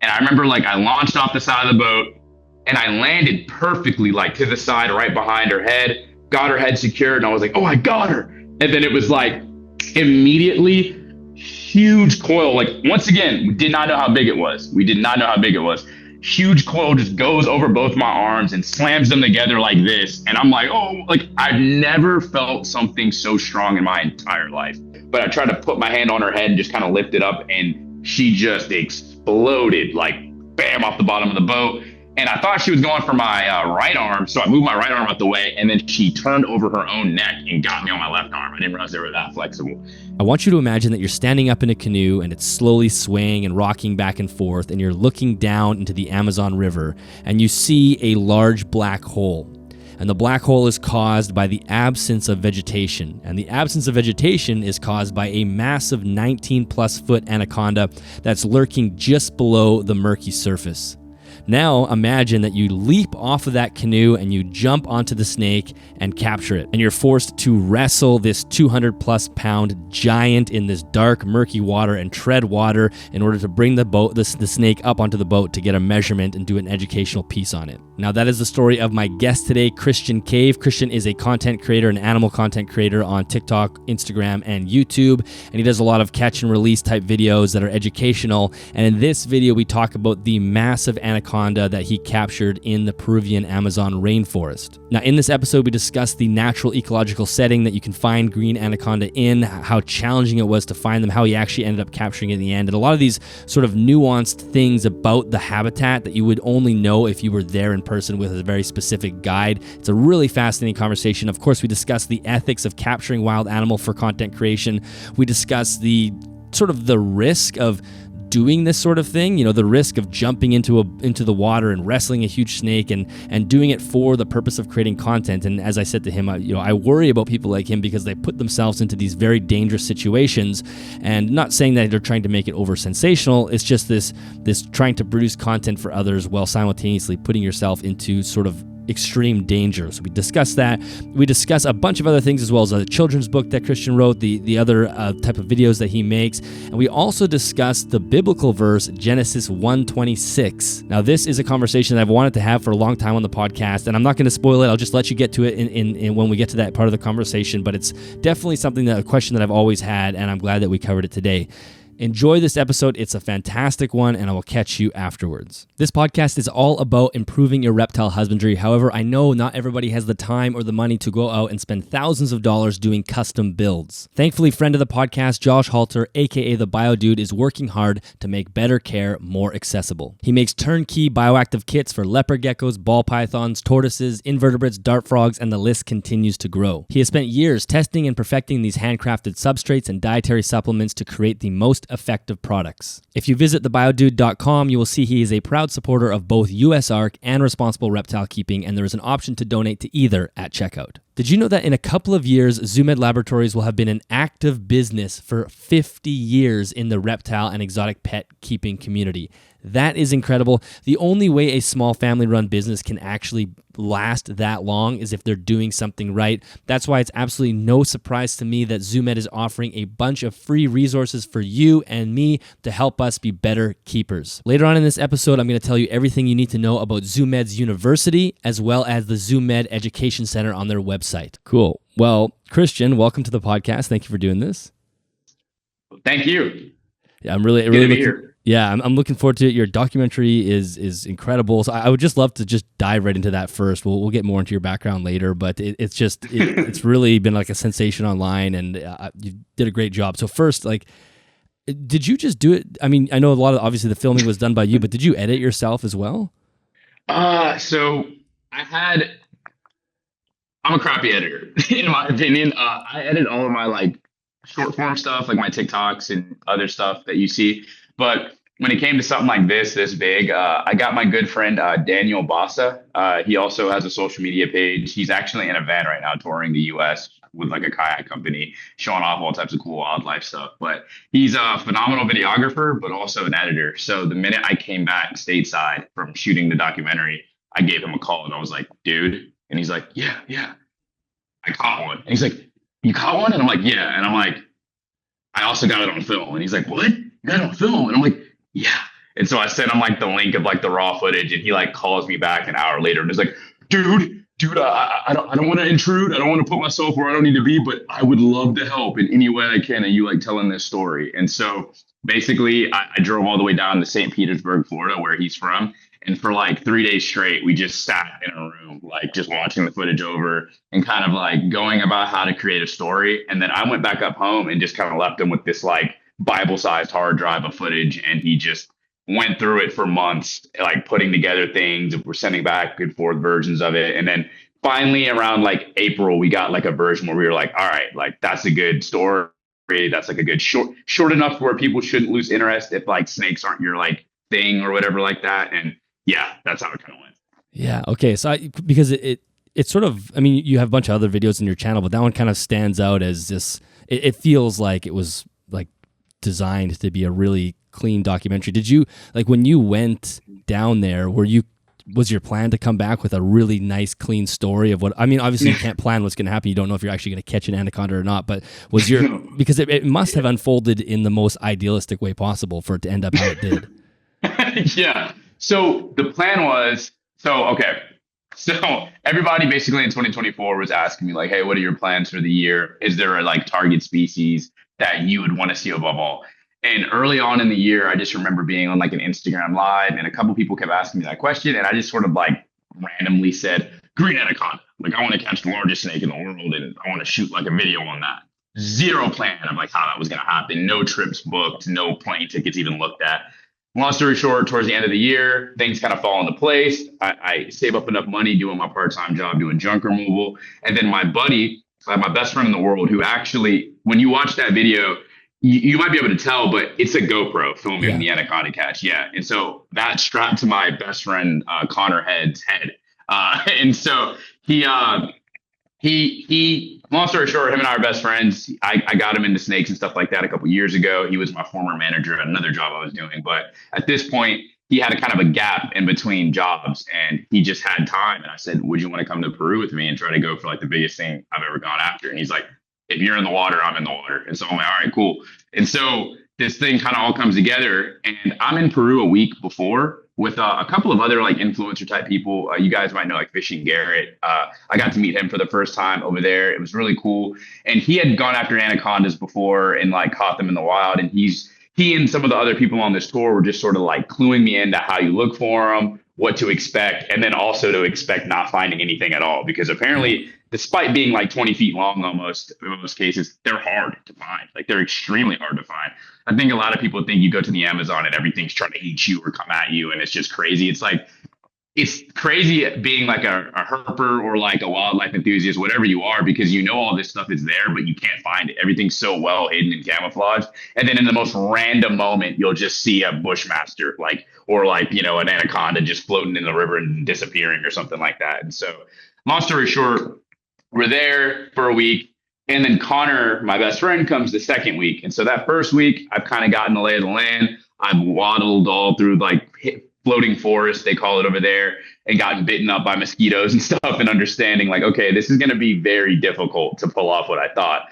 And I remember like I launched off the side of the boat and I landed perfectly like to the side right behind her head, got her head secured, and I was like, oh, I got her. And then it was like immediately huge coil. Like once again, we did not know how big it was. We did not know how big it was. Huge coil just goes over both my arms and slams them together like this. And I'm like, oh, like I've never felt something so strong in my entire life. But I tried to put my hand on her head and just kind of lift it up, and she just exploded like bam off the bottom of the boat. And I thought she was going for my right arm, so I moved my right arm out the way, and then she turned over her own neck and got me on my left arm. I didn't realize they were that flexible. I want you to imagine that you're standing up in a canoe and it's slowly swaying and rocking back and forth, and you're looking down into the Amazon River, and you see a large black hole. And the black hole is caused by the absence of vegetation. And the absence of vegetation is caused by a massive 19-plus foot anaconda that's lurking just below the murky surface. Now imagine that you leap off of that canoe and you jump onto the snake and capture it. And you're forced to wrestle this 200-plus pound giant in this dark, murky water and tread water in order to bring the snake up onto the boat to get a measurement and do an educational piece on it. Now that is the story of my guest today, Christian Cave. Christian is a content creator, an animal content creator on TikTok, Instagram, and YouTube. And he does a lot of catch and release type videos that are educational. And in this video, we talk about the massive anaconda that he captured in the Peruvian Amazon rainforest. Now, in this episode, we discuss the natural ecological setting that you can find green anaconda in, how challenging it was to find them, how he actually ended up capturing it in the end, and a lot of these sort of nuanced things about the habitat that you would only know if you were there in person with a very specific guide. It's a really fascinating conversation. Of course, we discuss the ethics of capturing wild animal for content creation. We discuss the sort of the risk of doing this sort of thing, you know, the risk of jumping into the water and wrestling a huge snake and doing it for the purpose of creating content. And as I said to him, I worry about people like him because they put themselves into these very dangerous situations. And not saying that they're trying to make it over sensational, it's just this trying to produce content for others while simultaneously putting yourself into sort of extreme danger. So we discuss that. We discuss a bunch of other things as well as a children's book that Christian wrote, the other type of videos that he makes. And we also discuss the biblical verse, Genesis 1:26. Now, this is a conversation that I've wanted to have for a long time on the podcast, and I'm not going to spoil it. I'll just let you get to it in when we get to that part of the conversation, but it's definitely a question that I've always had, and I'm glad that we covered it today. Enjoy this episode. It's a fantastic one, and I will catch you afterwards. This podcast is all about improving your reptile husbandry. However, I know not everybody has the time or the money to go out and spend thousands of dollars doing custom builds. Thankfully, friend of the podcast, Josh Halter, aka the Bio Dude, is working hard to make better care more accessible. He makes turnkey bioactive kits for leopard geckos, ball pythons, tortoises, invertebrates, dart frogs, and the list continues to grow. He has spent years testing and perfecting these handcrafted substrates and dietary supplements to create the most effective products. If you visit thebiodude.com, you will see he is a proud supporter of both USARK and responsible reptile keeping, and there is an option to donate to either at checkout. Did you know that in a couple of years, ZooMed Laboratories will have been an active business for 50 years in the reptile and exotic pet keeping community? That is incredible. The only way a small family-run business can actually last that long is if they're doing something right. That's why it's absolutely no surprise to me that ZooMed is offering a bunch of free resources for you and me to help us be better keepers. Later on in this episode, I'm going to tell you everything you need to know about ZooMed's university as well as the ZooMed Education Center on their website. Cool. Well, Christian, welcome to the podcast. Thank you for doing this. Thank you. Yeah, I'm really I'm looking forward to it. Your documentary is incredible. So I would just love to just dive right into that first. We'll get more into your background later, but it's really been like a sensation online, and you did a great job. So first, like, did you just do it? I mean, I know obviously the filming was done by you, but did you edit yourself as well? So I'm a crappy editor, in my opinion. I edit all of my like short form stuff, like my TikToks and other stuff that you see. But when it came to something like this big, I got my good friend, Daniel Bassa. He also has a social media page. He's actually in a van right now touring the US with like a kayak company, showing off all types of cool wildlife stuff. But he's a phenomenal videographer, but also an editor. So the minute I came back stateside from shooting the documentary, I gave him a call and I was like, dude. And he's like, yeah, I caught one. And he's like, you caught one? And I'm like, yeah. And I'm like, I also got it on film. And he's like, what? You got it on film? And I'm like, yeah. And so I sent him like the link of like the raw footage, and he like calls me back an hour later and is like, dude, I don't want to intrude. I don't want to put myself where I don't need to be, but I would love to help in any way I can. And you like telling this story. And so basically I drove all the way down to St. Petersburg, Florida, where he's from. And for like 3 days straight, we just sat in a room, like just watching the footage over and kind of like going about how to create a story. And then I went back up home and just kind of left him with this like Bible-sized hard drive of footage. And he just went through it for months, like putting together things. We're sending back and forth versions of it. And then finally around like April, we got like a version where we were like, all right, like that's a good story. That's like a good short enough where people shouldn't lose interest if like snakes aren't your like thing or whatever like that. And yeah, that's how it kind of went. Yeah. Okay. So because it's sort of, I mean, you have a bunch of other videos in your channel, but that one kind of stands out as this, it feels like it was like designed to be a really clean documentary. Did you, like when you went down there, was your plan to come back with a really nice, clean story of what, I mean, obviously you can't plan what's going to happen. You don't know if you're actually going to catch an anaconda or not, but was because it must have unfolded in the most idealistic way possible for it to end up how it did. Yeah. So the plan was, okay. So everybody basically in 2024 was asking me like, hey, what are your plans for the year? Is there a like target species that you would want to see above all? And early on in the year, I just remember being on like an Instagram live and a couple people kept asking me that question. And I just sort of like randomly said, green anaconda. Like I want to catch the largest snake in the world and I want to shoot like a video on that. Zero plan of like how that was going to happen. No trips booked, no plane tickets even looked at. Long story short, towards the end of the year, things kind of fall into place. I save up enough money doing my part-time job, doing junk removal. And then my buddy, my best friend in the world, who actually, when you watch that video, you might be able to tell, but it's a GoPro filming the anaconda catch. Yeah. And so that's strapped to my best friend, Connor Head's head. And so he, long story short, him and I are best friends. I got him into snakes and stuff like that a couple years ago. He was my former manager at another job I was doing. But at this point, he had a kind of a gap in between jobs and he just had time. And I said, would you want to come to Peru with me and try to go for like the biggest thing I've ever gone after? And he's like, if you're in the water, I'm in the water. And so I'm like, all right, cool. And so this thing kind of all comes together. And I'm in Peru a week before with a couple of other like influencer type people. You guys might know like Fishing Garrett. I got to meet him for the first time over there. It was really cool. And he had gone after anacondas before and like caught them in the wild. And he and some of the other people on this tour were just sort of like cluing me into how you look for them, what to expect, and then also to expect not finding anything at all. Because apparently, despite being like 20 feet long almost in most cases, they're hard to find. Like they're extremely hard to find. I think a lot of people think you go to the Amazon and everything's trying to eat you or come at you and it's just crazy. It's like, it's crazy being like a herper or like a wildlife enthusiast, whatever you are, because you know all this stuff is there, but you can't find it. Everything's so well hidden and camouflaged. And then in the most random moment, you'll just see a bushmaster, like, or like, you know, an anaconda just floating in the river and disappearing or something like that. And so long story short, we're there for a week. And then Connor, my best friend, comes the second week. And so that first week, I've kind of gotten the lay of the land. I've waddled all through like floating forest, they call it over there, and gotten bitten up by mosquitoes and stuff and understanding like, okay, this is going to be very difficult to pull off what I thought.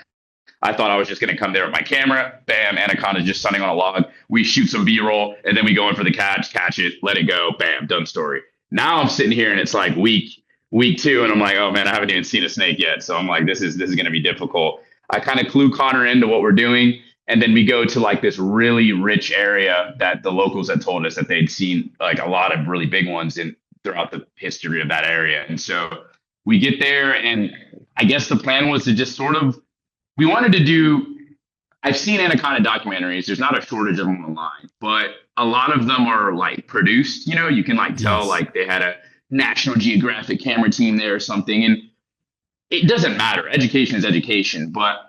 I thought I was just going to come there with my camera, bam, anaconda just sunning on a log. We shoot some B-roll and then we go in for the catch it, let it go, bam, done story. Now I'm sitting here and it's like week 2 and I'm like, oh man, I haven't even seen a snake yet. So I'm like, this is going to be difficult. I kind of clue Connor into what we're doing. And then we go to like this really rich area that the locals had told us that they'd seen like a lot of really big ones throughout the history of that area. And so we get there and I guess the plan was to just sort of, we wanted to do, I've seen anaconda documentaries. There's not a shortage of them online, but a lot of them are like produced, you know, you can like tell like they had a National Geographic camera team there or something. And it doesn't matter. Education is education. But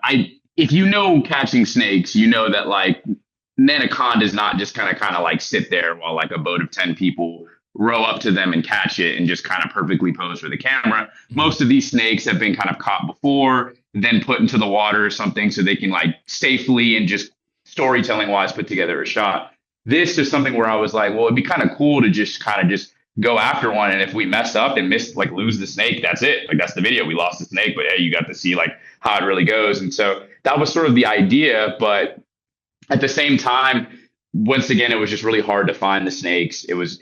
if you know catching snakes, you know that like an anaconda is not just kind of like sit there while like a boat of 10 people row up to them and catch it and just kind of perfectly pose for the camera. Most of these snakes have been kind of caught before, then put into the water or something so they can like safely and just storytelling wise put together a shot. This is something where I was like, well, it'd be kind of cool to just go after one. And if we mess up and lose the snake, that's it. Like that's the video. We lost the snake, but hey, you got to see like how it really goes. And so that was sort of the idea. But at the same time, once again, it was just really hard to find the snakes. It was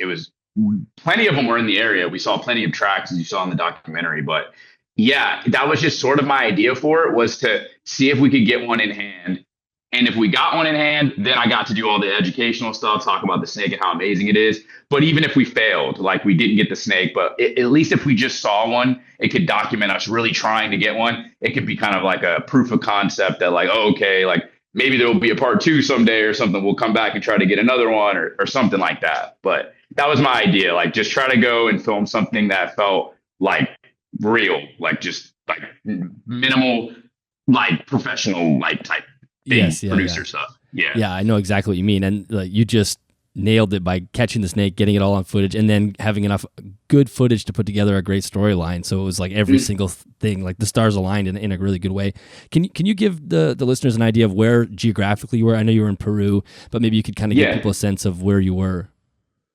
plenty of them were in the area. We saw plenty of tracks as you saw in the documentary, but yeah, that was just sort of my idea for it, was to see if we could get one in hand. And if we got one in hand, then I got to do all the educational stuff, talk about the snake and how amazing it is. But even if we failed, like we didn't get the snake, but at least if we just saw one, it could document us really trying to get one. It could be kind of like a proof of concept that like, oh, okay, like maybe there will be a part two someday or something. We'll come back and try to get another one or something like that. But that was my idea. Like just try to go and film something that felt like real, like just like minimal, like professional, like type thing, Yes, yeah, producer yeah. stuff. Yeah. Yeah, I know exactly what you mean. And you just nailed it by catching the snake, getting it all on footage, and then having enough good footage to put together a great storyline. So it was like every single thing, like the stars aligned in a really good way. Can you give the listeners an idea of where geographically you were? I know you were in Peru, but maybe you could kind of give Yeah. people a sense of where you were.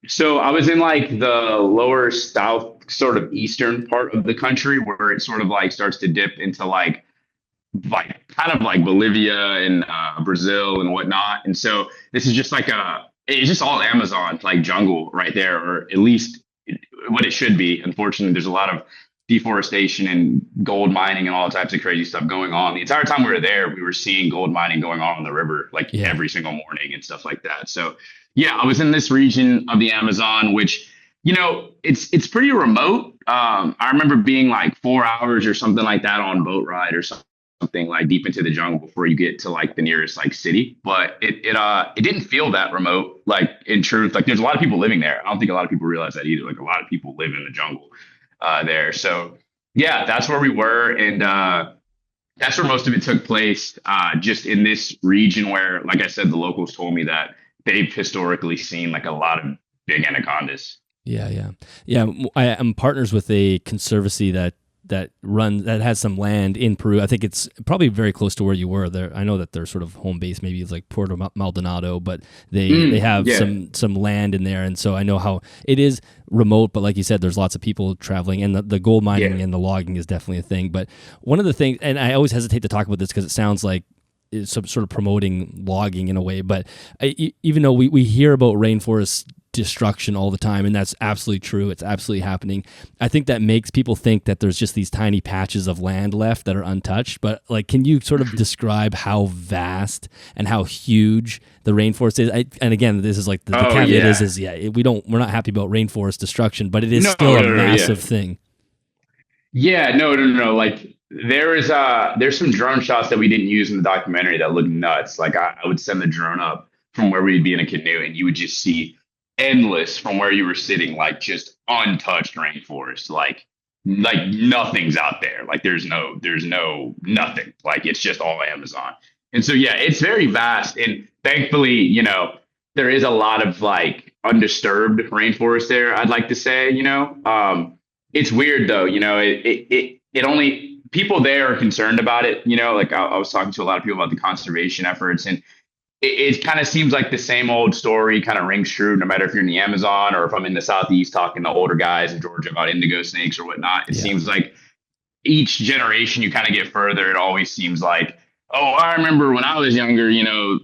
So I was in like the lower south, sort of eastern part of the country where it sort of like starts to dip into like kind of like Bolivia and Brazil and whatnot. And so this is just like it's just all Amazon like jungle right there, or at least what it should be. Unfortunately, there's a lot of deforestation and gold mining and all types of crazy stuff going on. The entire time we were there, we were seeing gold mining going on the river like Yeah. every single morning and stuff like that. So yeah, I was in this region of the Amazon, which it's pretty remote. I remember being like 4 hours or something like that on boat ride or something like deep into the jungle before you get to like the nearest like city. But it didn't feel that remote. Like in truth, like there's a lot of people living there. I don't think a lot of people realize that either. Like a lot of people live in the jungle there. So yeah, that's where we were, and that's where most of it took place. Just in this region where, like I said, the locals told me that they've historically seen like a lot of big anacondas. Yeah, yeah, yeah. I'm partners with a conservancy that has some land in Peru. I think it's probably very close to where you were there. I know that their sort of home base maybe is like Puerto Maldonado, but they have Yeah. some land in there, and so I know how it is remote. But like you said, there's lots of people traveling, and the gold mining Yeah. and the logging is definitely a thing. But one of the things, and I always hesitate to talk about this because it sounds like it's some sort of promoting logging in a way, but even though we hear about rainforest destruction all the time, and that's absolutely true, it's absolutely happening, I think that makes people think that there's just these tiny patches of land left that are untouched. But like, can you sort of describe how vast and how huge the rainforest is? And again, this is like the Oh, caveat yeah. is we're not happy about rainforest destruction, but it is No, still a no, no, yeah. massive thing. Yeah, no, no, no, no. Like there's some drone shots that we didn't use in the documentary that look nuts. Like I would send the drone up from where we'd be in a canoe and you would just see endless from where you were sitting, like just untouched rainforest. Like nothing's out there. Like there's no nothing. Like it's just all Amazon. And so yeah, it's very vast. And thankfully, there is a lot of like undisturbed rainforest there, I'd like to say, it's weird though, it only people there are concerned about it, like I was talking to a lot of people about the conservation efforts, and it kind of seems like the same old story kind of rings true no matter if you're in the Amazon or if I'm in the Southeast talking to older guys in Georgia about indigo snakes or whatnot. It Yeah. seems like each generation you kind of get further, it always seems like, oh, I remember when I was younger,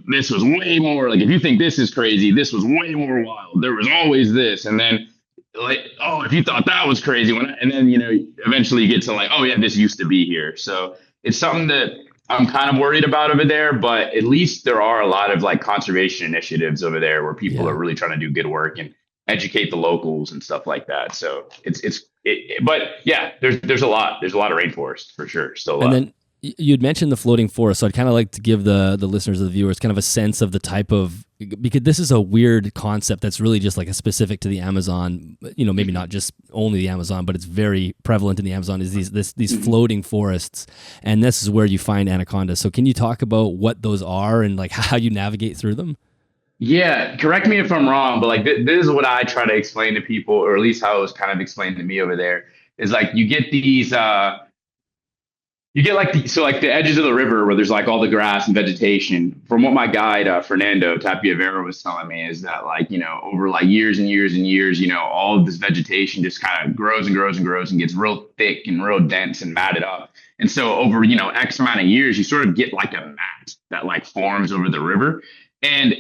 this was way more like, if you think this is crazy, this was way more wild. There was always this. And then like, oh, if you thought that was crazy and then, eventually you get to like, oh yeah, this used to be here. So it's something that I'm kind of worried about over there, but at least there are a lot of like conservation initiatives over there where people Yeah. are really trying to do good work and educate the locals and stuff like that. So but yeah, there's a lot of rainforest for sure. Still a And lot. then you'd mentioned the floating forest, so I'd kind of like to give the listeners, the viewers, kind of a sense of the type of, because this is a weird concept that's really just like a specific to the Amazon. Maybe not just only the Amazon, but it's very prevalent in the Amazon. Is these floating forests, and this is where you find anacondas. So can you talk about what those are and like how you navigate through them? Yeah, correct me if I'm wrong, but like this is what I try to explain to people, or at least how it was kind of explained to me over there, is like you get these you get like so like the edges of the river where there's like all the grass and vegetation. From what my guide Fernando Tapia Vera was telling me, is that like over like years and years and years, all of this vegetation just kind of grows and grows and grows and gets real thick and real dense and matted up. And so over X amount of years, you sort of get like a mat that like forms over the river. And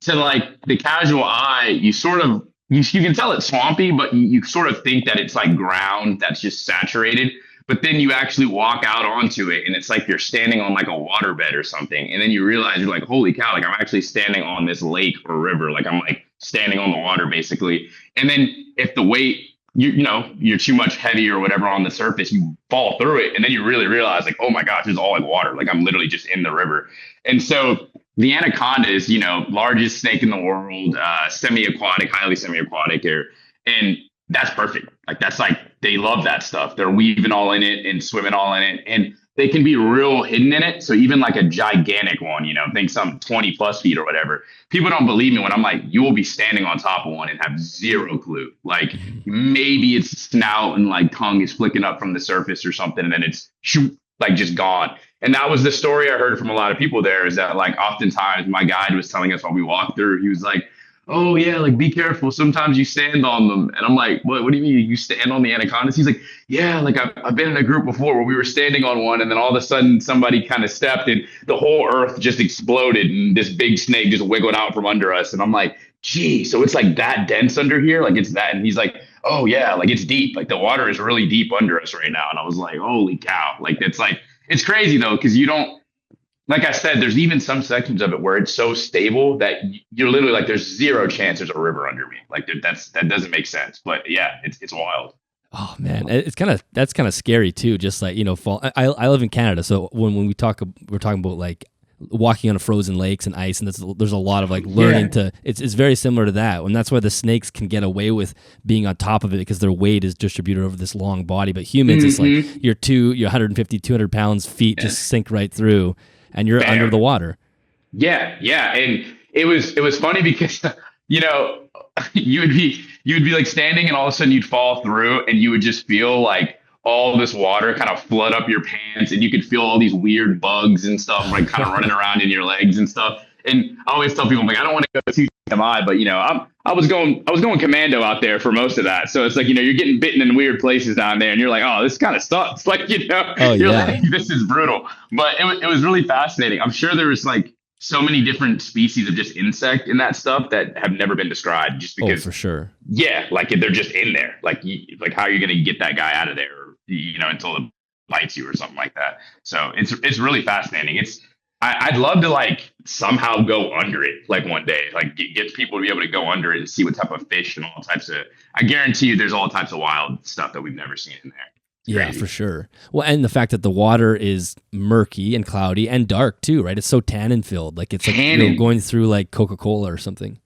to like the casual eye, you can tell it's swampy, but you sort of think that it's like ground that's just saturated. But then you actually walk out onto it, and it's like you're standing on like a waterbed or something. And then you realize you're like, holy cow, like I'm actually standing on this lake or river. Like I'm like standing on the water basically. And then if the weight, you're too much heavy or whatever on the surface, you fall through it. And then you really realize like, oh my gosh, it's all like water. Like I'm literally just in the river. And so the anaconda is, largest snake in the world, semi-aquatic, highly semi-aquatic here. And that's perfect. Like that's like, they love that stuff. They're weaving all in it and swimming all in it. And they can be real hidden in it. So even like a gigantic one, think some 20 plus feet or whatever. People don't believe me when I'm like, you will be standing on top of one and have zero clue. Like maybe its snout and like tongue is flicking up from the surface or something. And then it's shoot, like just gone. And that was the story I heard from a lot of people there, is that like oftentimes my guide was telling us while we walked through, he was like, oh yeah, like be careful. Sometimes you stand on them. And I'm like, what do you mean you stand on the anacondas? He's like, yeah, like I've been in a group before where we were standing on one and then all of a sudden somebody kind of stepped and the whole earth just exploded and this big snake just wiggled out from under us. And I'm like, gee, so it's like that dense under here? Like it's that? And he's like, oh yeah, like it's deep. Like the water is really deep under us right now. And I was like, holy cow. Like it's crazy though, because you don't, like I said, there's even some sections of it where it's so stable that you're literally like, there's zero chance there's a river under me. Like that doesn't make sense. But yeah, it's wild. Oh man, that's kind of scary too. Just like fall. I live in Canada, so when we're talking about like walking on frozen lakes and ice, and there's a lot of like learning to. It's very similar to that, and that's why the snakes can get away with being on top of it because their weight is distributed over this long body. But humans, it's like your 150, 200 pounds feet just sink right through. And you're under the water. Yeah. And it was funny because, you would be like standing and all of a sudden you'd fall through and you would just feel like all this water kind of flood up your pants and you could feel all these weird bugs and stuff like kind of running around in your legs and stuff. And I always tell people, I'm like, I don't want to go too high, but I was going commando out there for most of that. So it's like, you're getting bitten in weird places down there and you're like, oh, this kind of sucks. Like, you're like, this is brutal. But it was really fascinating. I'm sure there was like so many different species of just insect in that stuff that have never been described just because. Oh, for sure. Yeah. Like they're just in there. Like how are you going to get that guy out of there, until it bites you or something like that. So it's really fascinating. I'd love to like somehow go under it like one day, like get people to be able to go under it and see what type of fish and all types of, I guarantee you there's all types of wild stuff that we've never seen in there. Yeah, for sure. Well, and the fact that the water is murky and cloudy and dark too, right? It's so tannin filled. Like it's like going through like Coca-Cola or something.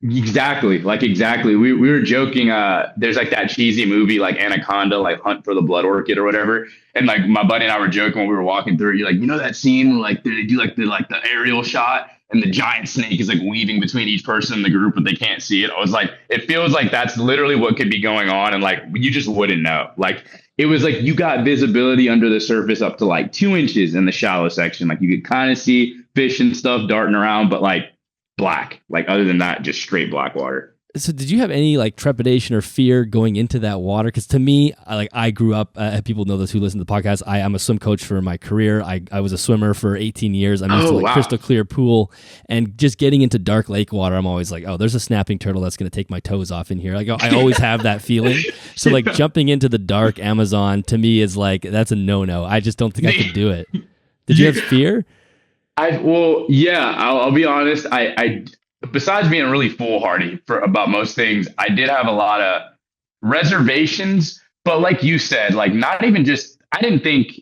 Exactly. We were joking. There's like that cheesy movie like Anaconda, like Hunt for the Blood Orchid or whatever. And like my buddy and I were joking when we were walking through. You're like, that scene where like they do like the aerial shot and the giant snake is like weaving between each person in the group, but they can't see it. I was like, it feels like that's literally what could be going on, and like you just wouldn't know. Like it was like you got visibility under the surface up to like 2 inches in the shallow section. Like you could kind of see fish and stuff darting around, but like black. Like other than that, just straight black water. So did you have any like trepidation or fear going into that water? Because to me, I grew up, people know this who listen to the podcast, I'm a swim coach for my career. I was a swimmer for 18 years. I'm used to like crystal clear pool, and just getting into dark lake water, I'm always like, oh, there's a snapping turtle that's going to take my toes off in here. Like I always have that feeling. So like jumping into the dark Amazon to me is like, that's a no-no. I just don't think I could do it. Did you have fear? I'll be honest. I besides being really foolhardy about most things, I did have a lot of reservations. But like you said, like not even just, I didn't think,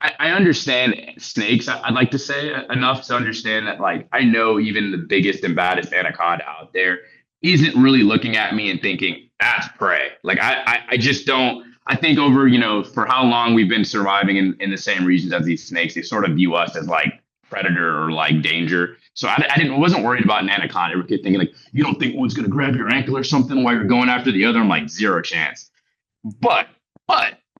I understand snakes. I'd like to say enough to understand that like I know even the biggest and baddest anaconda out there isn't really looking at me and thinking that's prey. Like I just don't. I think over for how long we've been surviving in the same regions as these snakes, they sort of view us as like predator or like danger. So I wasn't worried about an anaconda. We're thinking like, you don't think one's going to grab your ankle or something while you're going after the other? I'm like, zero chance. But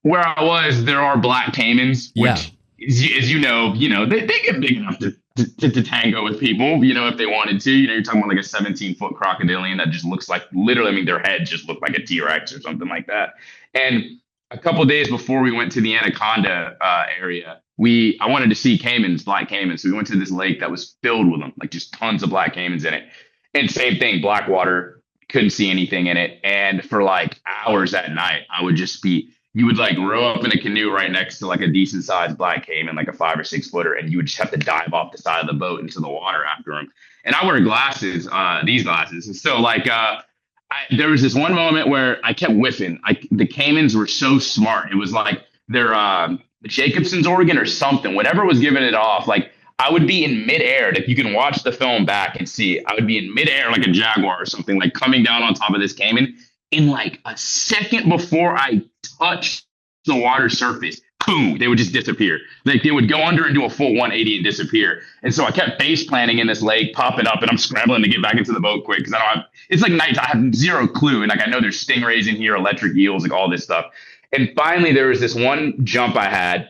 where I was, there are black caimans, which as you know, they get big enough to tango with people, if they wanted to. You're talking about like a 17-foot crocodilian that just looks like literally, their head just looked like a T-Rex or something like that. And a couple of days before we went to the anaconda area, I wanted to see caimans, black caimans. So we went to this lake that was filled with them, like just tons of black caimans in it. And same thing, black water, couldn't see anything in it. And for like hours at night, I would just be, you would like row up in a canoe right next to like a decent sized black caiman, like a 5 or 6 footer, and you would just have to dive off the side of the boat into the water after them. And I wear glasses, these glasses. And so like, there was this one moment where I kept whiffing. The caimans were so smart. It was like their Jacobson's organ or something, whatever was giving it off. Like I would be in midair. If you can watch the film back and see, I would be in midair like a jaguar or something, like coming down on top of this caiman. In like a second before I touched the water surface, boom, they would just disappear. Like they would go under and do a full 180 and disappear. And so I kept face planting in this lake, popping up, and I'm scrambling to get back into the boat quick because I don't have. It's like night. I have zero clue, and like I know there's stingrays in here, electric eels, like all this stuff. And finally, there was this one jump I had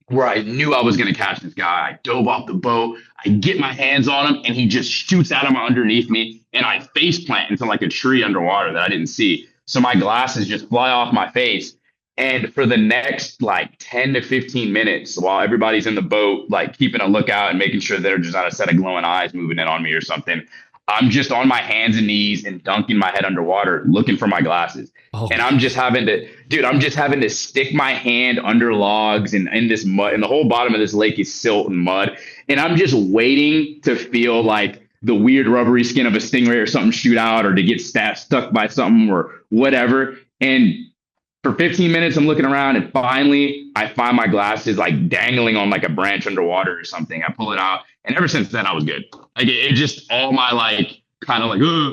where I knew I was going to catch this guy. I dove off the boat. I get my hands on him, and he just shoots out of underneath me, and I face plant into like a tree underwater that I didn't see. So my glasses just fly off my face. And for the next like 10 to 15 minutes, while everybody's in the boat, like keeping a lookout and making sure there's just not a set of glowing eyes moving in on me or something, I'm just on my hands and knees and dunking my head underwater looking for my glasses. Oh. And I'm just having to stick my hand under logs and in this mud. And the whole bottom of this lake is silt and mud. And I'm just waiting to feel like the weird rubbery skin of a stingray or something shoot out, or to get stuck by something or whatever. And for 15 minutes, I'm looking around, and finally I find my glasses like dangling on like a branch underwater or something. I pull it out, and ever since then I was good. Like it just all my like kind of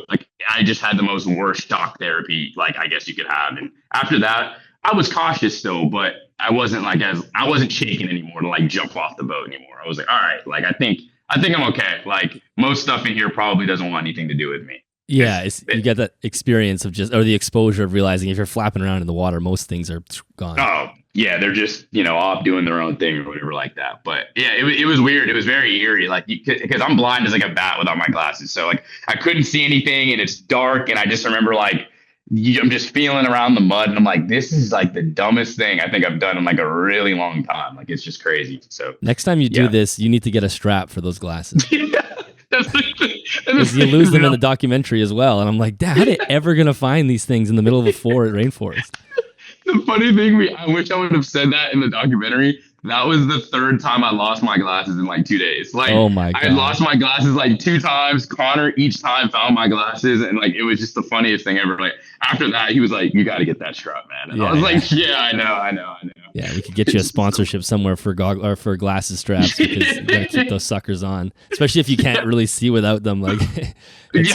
like I just had the most worst shock therapy like I guess you could have. And after that, I was cautious still, but I wasn't shaking anymore to like jump off the boat anymore. I was like, all right, like I think I'm okay. Like most stuff in here probably doesn't want anything to do with me. Yeah, you get that experience of or the exposure of realizing if you're flapping around in the water, most things are gone. Oh, yeah, they're just, off doing their own thing or whatever like that. But yeah, it was weird. It was very eerie, like because I'm blind as like a bat without my glasses. So like I couldn't see anything, and it's dark. And I just remember like I'm just feeling around the mud, and I'm like, this is like the dumbest thing I think I've done in like a really long time. Like it's just crazy. So next time you do this, you need to get a strap for those glasses. Because you lose them in the documentary as well. And I'm like, Dad, how are they ever going to find these things in the middle of a rainforest? The funny thing, I wish I would have said that in the documentary. That was the third time I lost my glasses in like 2 days. Like, oh my God. I had lost my glasses like 2 times. Connor each time found my glasses, and like it was just the funniest thing ever. Like after that, he was like, "You got to get that strap, man." And I was like, "Yeah, I know." Yeah, we could get you a sponsorship somewhere for for glasses straps, because you got to keep those suckers on, especially if you can't really see without them. Like, it's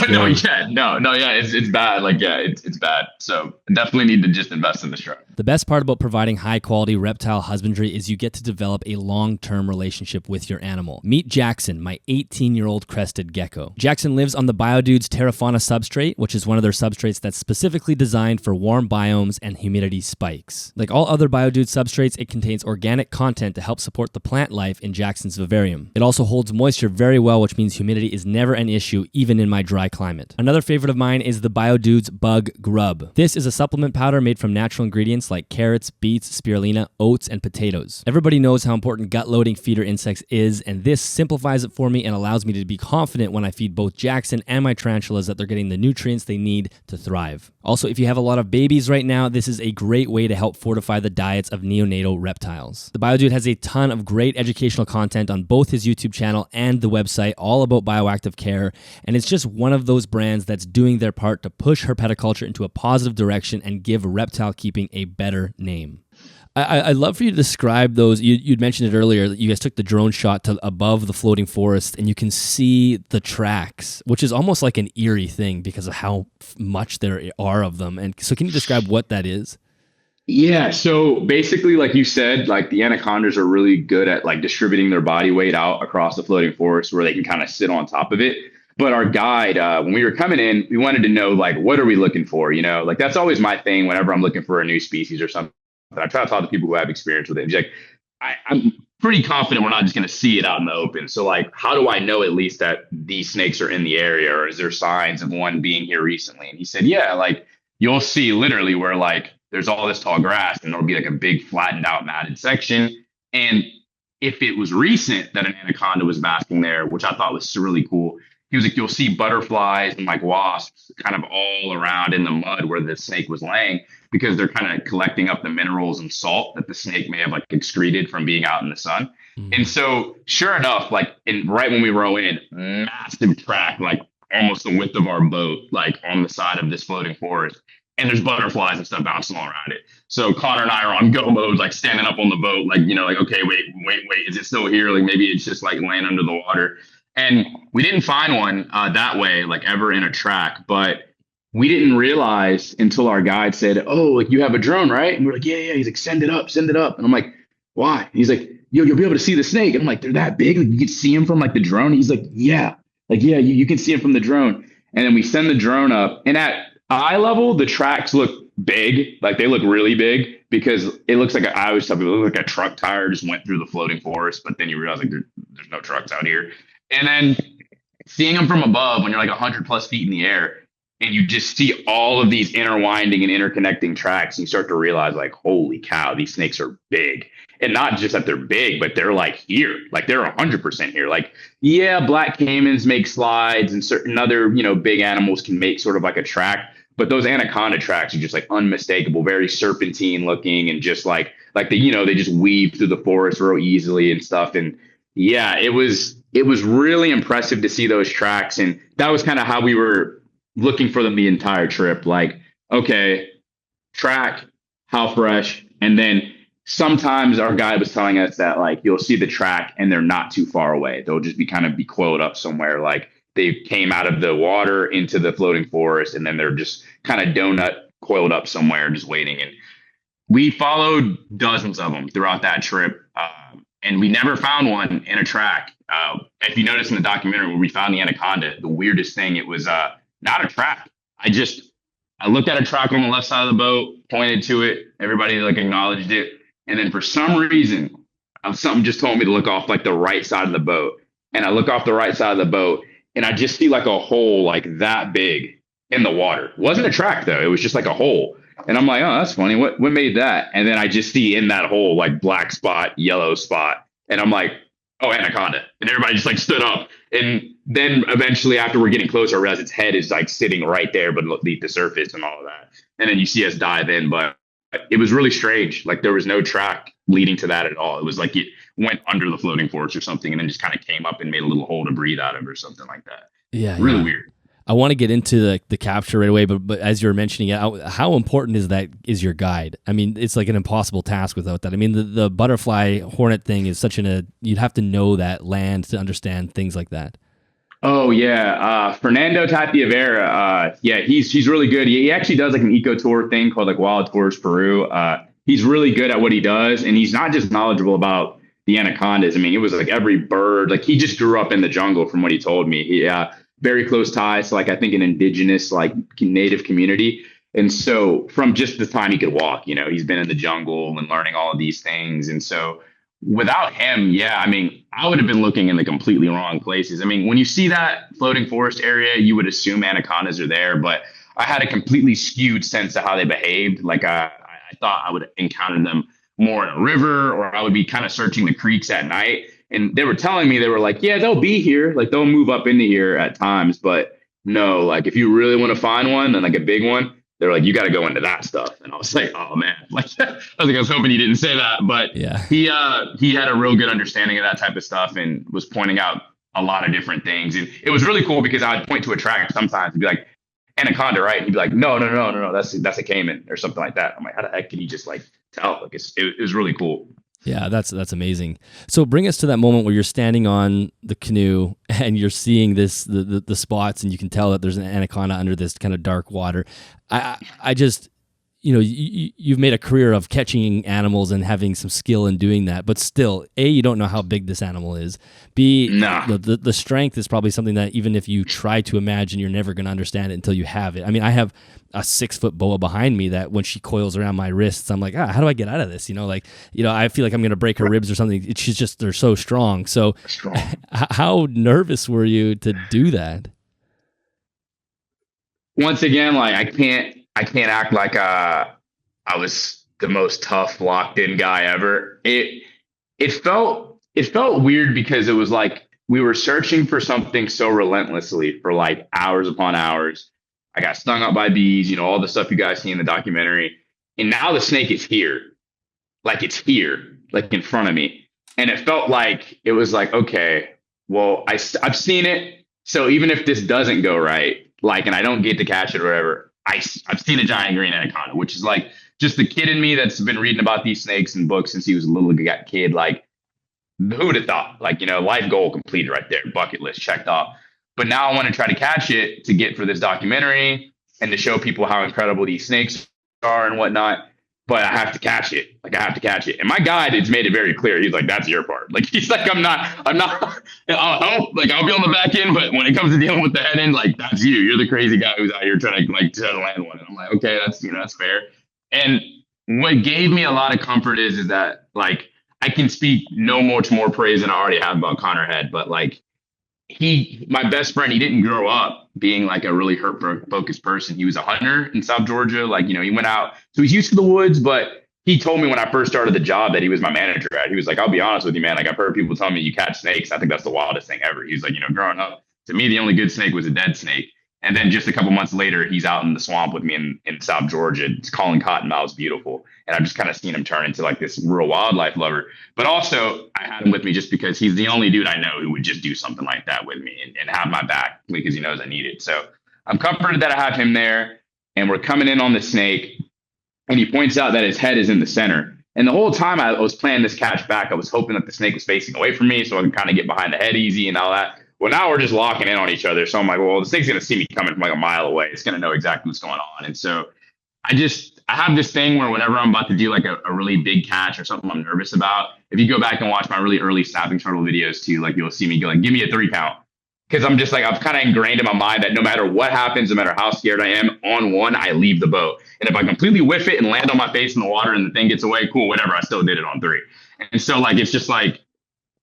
bad. Like, yeah, it's bad. So definitely need to just invest in the strap. The best part about providing high quality reptile husbandry is you get to develop a long-term relationship with your animal. Meet Jackson, my 18-year-old crested gecko. Jackson lives on the BioDudes Terrafauna substrate, which is one of their substrates that's specifically designed for warm biomes and humidity spikes. Like all other BioDudes substrates, it contains organic content to help support the plant life in Jackson's vivarium. It also holds moisture very well, which means humidity is never an issue, even in my dry climate. Another favorite of mine is the BioDudes Bug Grub. This is a supplement powder made from natural ingredients like carrots, beets, spirulina, oats, and potatoes. Everybody knows how important gut-loading feeder insects is, and this simplifies it for me and allows me to be confident when I feed both Jackson and my tarantulas that they're getting the nutrients they need to thrive. Also, if you have a lot of babies right now, this is a great way to help fortify the diets of neonatal reptiles. The BioDude has a ton of great educational content on both his YouTube channel and the website, all about bioactive care, and it's just one of those brands that's doing their part to push herpetoculture into a positive direction and give reptile keeping a better name. I'd love for you to describe those. You'd mentioned it earlier. You guys took the drone shot to above the floating forest, and you can see the tracks, which is almost like an eerie thing because of how much there are of them. And so can you describe what that is? Yeah. So basically, like you said, like the anacondas are really good at like distributing their body weight out across the floating forest where they can kind of sit on top of it. But our guide, when we were coming in, we wanted to know, like, what are we looking for? Like that's always my thing whenever I'm looking for a new species or something. I try to talk to people who have experience with it. He's like, I'm pretty confident we're not just going to see it out in the open. So like, how do I know at least that these snakes are in the area, or is there signs of one being here recently? And he said, yeah, like you'll see literally where like there's all this tall grass and there'll be like a big flattened out matted section. And if it was recent that an anaconda was basking there, which I thought was really cool. He was like, you'll see butterflies and like wasps kind of all around in the mud where the snake was laying because they're kind of collecting up the minerals and salt that the snake may have like excreted from being out in the sun. And so, sure enough, like right when we row in, massive track, like almost the width of our boat, like on the side of this floating forest, and there's butterflies and stuff bouncing all around it. So Connor and I are on go mode, like standing up on the boat, like like okay, wait, is it still here? Like maybe it's just like laying under the water. And we didn't find one that way, like ever in a track, but we didn't realize until our guide said, "Oh, like you have a drone, right?" And we're like, "Yeah." He's like, "Send it up, send it up." And I'm like, "Why?" And he's like, "You'll be able to see the snake." And I'm like, "They're that big? Like you can see him from like the drone?" And he's like, "Yeah, like yeah, you can see him from the drone." And then we send the drone up, and at eye level, the tracks look big, like they look really big because it looks like I always tell people it looks like a truck tire just went through the floating forest, but then you realize like there's no trucks out here. And then seeing them from above when you're like 100+ feet in the air and you just see all of these interwinding and interconnecting tracks, and you start to realize like, holy cow, these snakes are big. And not just that they're big, but they're like here, like they're 100% here. Like, yeah, black caimans make slides and certain other, big animals can make sort of like a track. But those anaconda tracks are just like unmistakable, very serpentine looking, and just like they just weave through the forest real easily and stuff. And yeah, it was really impressive to see those tracks. And that was kind of how we were looking for them the entire trip. Like, okay, track, how fresh. And then sometimes our guide was telling us that like you'll see the track and they're not too far away. They'll just be coiled up somewhere. Like they came out of the water into the floating forest and then they're just kind of donut coiled up somewhere just waiting. And we followed dozens of them throughout that trip. And we never found one in a track. If you notice in the documentary where we found the anaconda, the weirdest thing, it was not a track. I looked at a track on the left side of the boat, pointed to it. Everybody like acknowledged it. And then for some reason, something just told me to look off like the right side of the boat. And I look off the right side of the boat and I just see like a hole like that big in the water. It wasn't a track though. It was just like a hole. And I'm like, oh, that's funny. What made that? And then I just see in that hole like black spot, yellow spot. And I'm like, oh, anaconda. And everybody just like stood up. And then eventually after we're getting closer, I realize its head is like sitting right there beneath the surface and all of that. And then you see us dive in. But it was really strange. Like there was no track leading to that at all. It was like it went under the floating forest or something and then just kind of came up and made a little hole to breathe out of or something like that. Yeah. Really weird. I want to get into the capture right away, but as you were mentioning it, how important is your guide? I mean, it's like an impossible task without that. I mean, the butterfly hornet thing is you'd have to know that land to understand things like that. Oh yeah, Fernando Tapiavera. Yeah, he's really good. He actually does like an eco tour thing called like Wild Tours Peru. He's really good at what he does, and he's not just knowledgeable about the anacondas. I mean, it was like every bird. Like he just grew up in the jungle, from what he told me. He very close ties to like I think an indigenous like native community, and so from just the time he could walk, he's been in the jungle and learning all of these things, and so. Without him, yeah, I mean, I would have been looking in the completely wrong places. I mean, when you see that floating forest area, you would assume anacondas are there, but I had a completely skewed sense of how they behaved. Like I thought I would encounter them more in a river, or I would be kind of searching the creeks at night. And they were telling me, they were like, yeah, they'll be here. Like they'll move up into here at times, but no, like if you really want to find one and like a big one, they're like, you got to go into that stuff. And I was like, oh man, like I was hoping he didn't say that, but yeah, he had a real good understanding of that type of stuff and was pointing out a lot of different things. And it was really cool because I'd point to a track sometimes and be like, anaconda, right? And he'd be like, no, that's a caiman or something like that. I'm like, how the heck can you just like tell? Like it was really cool. Yeah, that's amazing. So bring us to that moment where you're standing on the canoe and you're seeing the spots, and you can tell that there's an anaconda under this kind of dark water. I just, you've made a career of catching animals and having some skill in doing that, but still, A, you don't know how big this animal is. B, the strength is probably something that even if you try to imagine, you're never going to understand it until you have it. I mean, I have a 6-foot boa behind me that when she coils around my wrists, I'm like, how do I get out of this? I feel like I'm going to break her ribs or something. They're so strong. So how nervous were you to do that? Once again, like I can't act like I was the most tough locked in guy ever. It felt it felt weird because it was like we were searching for something so relentlessly for like hours upon hours. I got stung up by bees, all the stuff you guys see in the documentary. And now the snake is here. Like it's here, like in front of me. And it felt like it was like, okay, well, I've seen it. So even if this doesn't go right, like, and I don't get to catch it or whatever, I've seen a giant green anaconda, which is like just the kid in me that's been reading about these snakes and books since he was a little kid. Like, who would have thought? Like, life goal completed right there, bucket list checked off. But now I want to try to catch it to get for this documentary and to show people how incredible these snakes are and whatnot. But I have to catch it. Like, I have to catch it. And my guide has made it very clear. He's like, that's your part. Like, he's like, I'm not, I'll be on the back end, but when it comes to dealing with the head end, like, that's you. You're the crazy guy who's out here trying to try to land one. And I'm like, okay, that's fair. And what gave me a lot of comfort is that, like, I can speak no much more praise than I already have about Connor Head, but like, my best friend, he didn't grow up being like a really hurt focused person. He was a hunter in South Georgia. Like, he went out, so he's used to the woods, but he told me when I first started the job that he was my manager at. He was like, I'll be honest with you, man. Like, I've heard people tell me you catch snakes. I think that's the wildest thing ever. He's like, growing up, to me, the only good snake was a dead snake. And then just a couple months later, he's out in the swamp with me in South Georgia, calling cottonmouths beautiful. And I've just kind of seen him turn into like this real wildlife lover. But also, I had him with me just because he's the only dude I know who would just do something like that with me and have my back because he knows I need it. So I'm comforted that I have him there. And we're coming in on the snake. And he points out that his head is in the center. And the whole time I was planning this catch back, I was hoping that the snake was facing away from me so I can kind of get behind the head easy and all that. Well, now we're just locking in on each other. So I'm like, well, the snake's going to see me coming from like a mile away. It's going to know exactly what's going on. And so I have this thing where whenever I'm about to do like a really big catch or something I'm nervous about, if you go back and watch my really early snapping turtle videos too, like you'll see me go like, give me a 3 count. Because I'm just like, I've kind of ingrained in my mind that no matter what happens, no matter how scared I am, on one, I leave the boat. And if I completely whiff it and land on my face in the water and the thing gets away, cool, whatever, I still did it on 3. And so like, it's just like,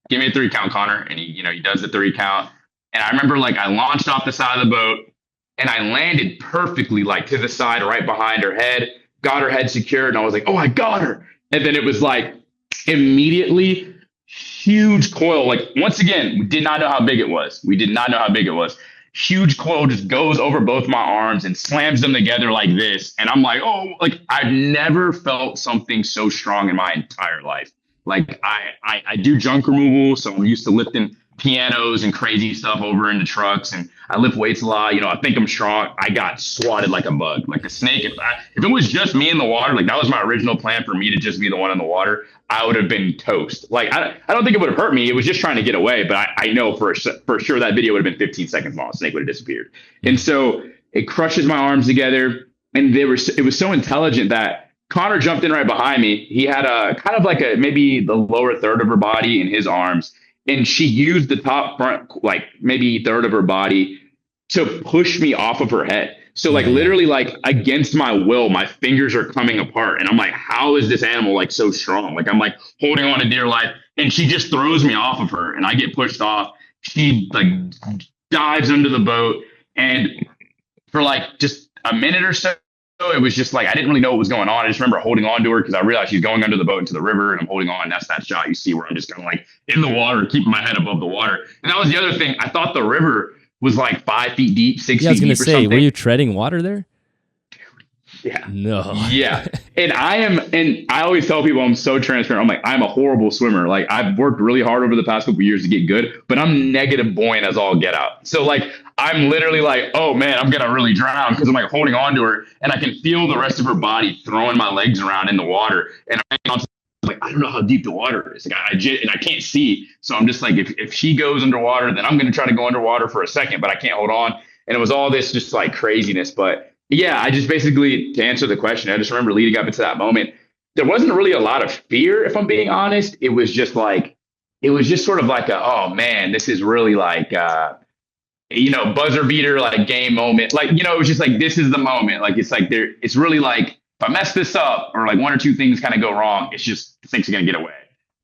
give me a 3 count, Connor. And he does the 3 count. And I remember like I launched off the side of the boat and I landed perfectly like to the side right behind her head, got her head secured. And I was like, oh, I got her. And then it was like immediately huge coil. Like once again, we did not know how big it was. Huge coil just goes over both my arms and slams them together like this. And I'm like, oh, like I've never felt something so strong in my entire life. Like I do junk removal. So I'm used to lifting pianos and crazy stuff over into trucks, and I lift weights a lot. I think I'm strong. I got swatted like a bug, like a snake. If it was just me in the water, like that was my original plan for me to just be the one in the water, I would have been toast. Like I don't think it would have hurt me. It was just trying to get away, but I know for sure that video would have been 15 seconds long. The snake would have disappeared. And so it crushes my arms together, and it was so intelligent that Connor jumped in right behind me. He had a kind of like maybe the lower third of her body in his arms. And she used the top front, like maybe third of her body to push me off of her head. So like literally like against my will, my fingers are coming apart. And I'm like, how is this animal like so strong? Like I'm like holding on to dear life. And she just throws me off of her and I get pushed off. She like dives under the boat. And for like just a minute or so, it was just like, I didn't really know what was going on. I just remember holding on to her because I realized she's going under the boat into the river and I'm holding on. That's that shot you see where I'm just kind of like in the water, keeping my head above the water. And that was the other thing. I thought the river was like 5 feet deep, 6 feet deep. I was going to say, were you treading water there? Yeah. No. Yeah. And I always tell people I'm so transparent. I'm like, I'm a horrible swimmer. Like I've worked really hard over the past couple of years to get good, but I'm negative buoyant as all get out. So like, I'm literally like, oh man, I'm going to really drown because I'm like holding on to her and I can feel the rest of her body throwing my legs around in the water. And I'm like, I don't know how deep the water is. Like and I can't see. So I'm just like, if she goes underwater, then I'm going to try to go underwater for a second, but I can't hold on. And it was all this just like craziness. But yeah, I just basically, to answer the question, I just remember leading up into that moment, there wasn't really a lot of fear, if I'm being honest. It was just sort of like oh man, this is really like, buzzer beater, like game moment. Like, it was just like, this is the moment. Like, it's like it's really like, if I mess this up or like one or two things kind of go wrong, it's just things are going to get away.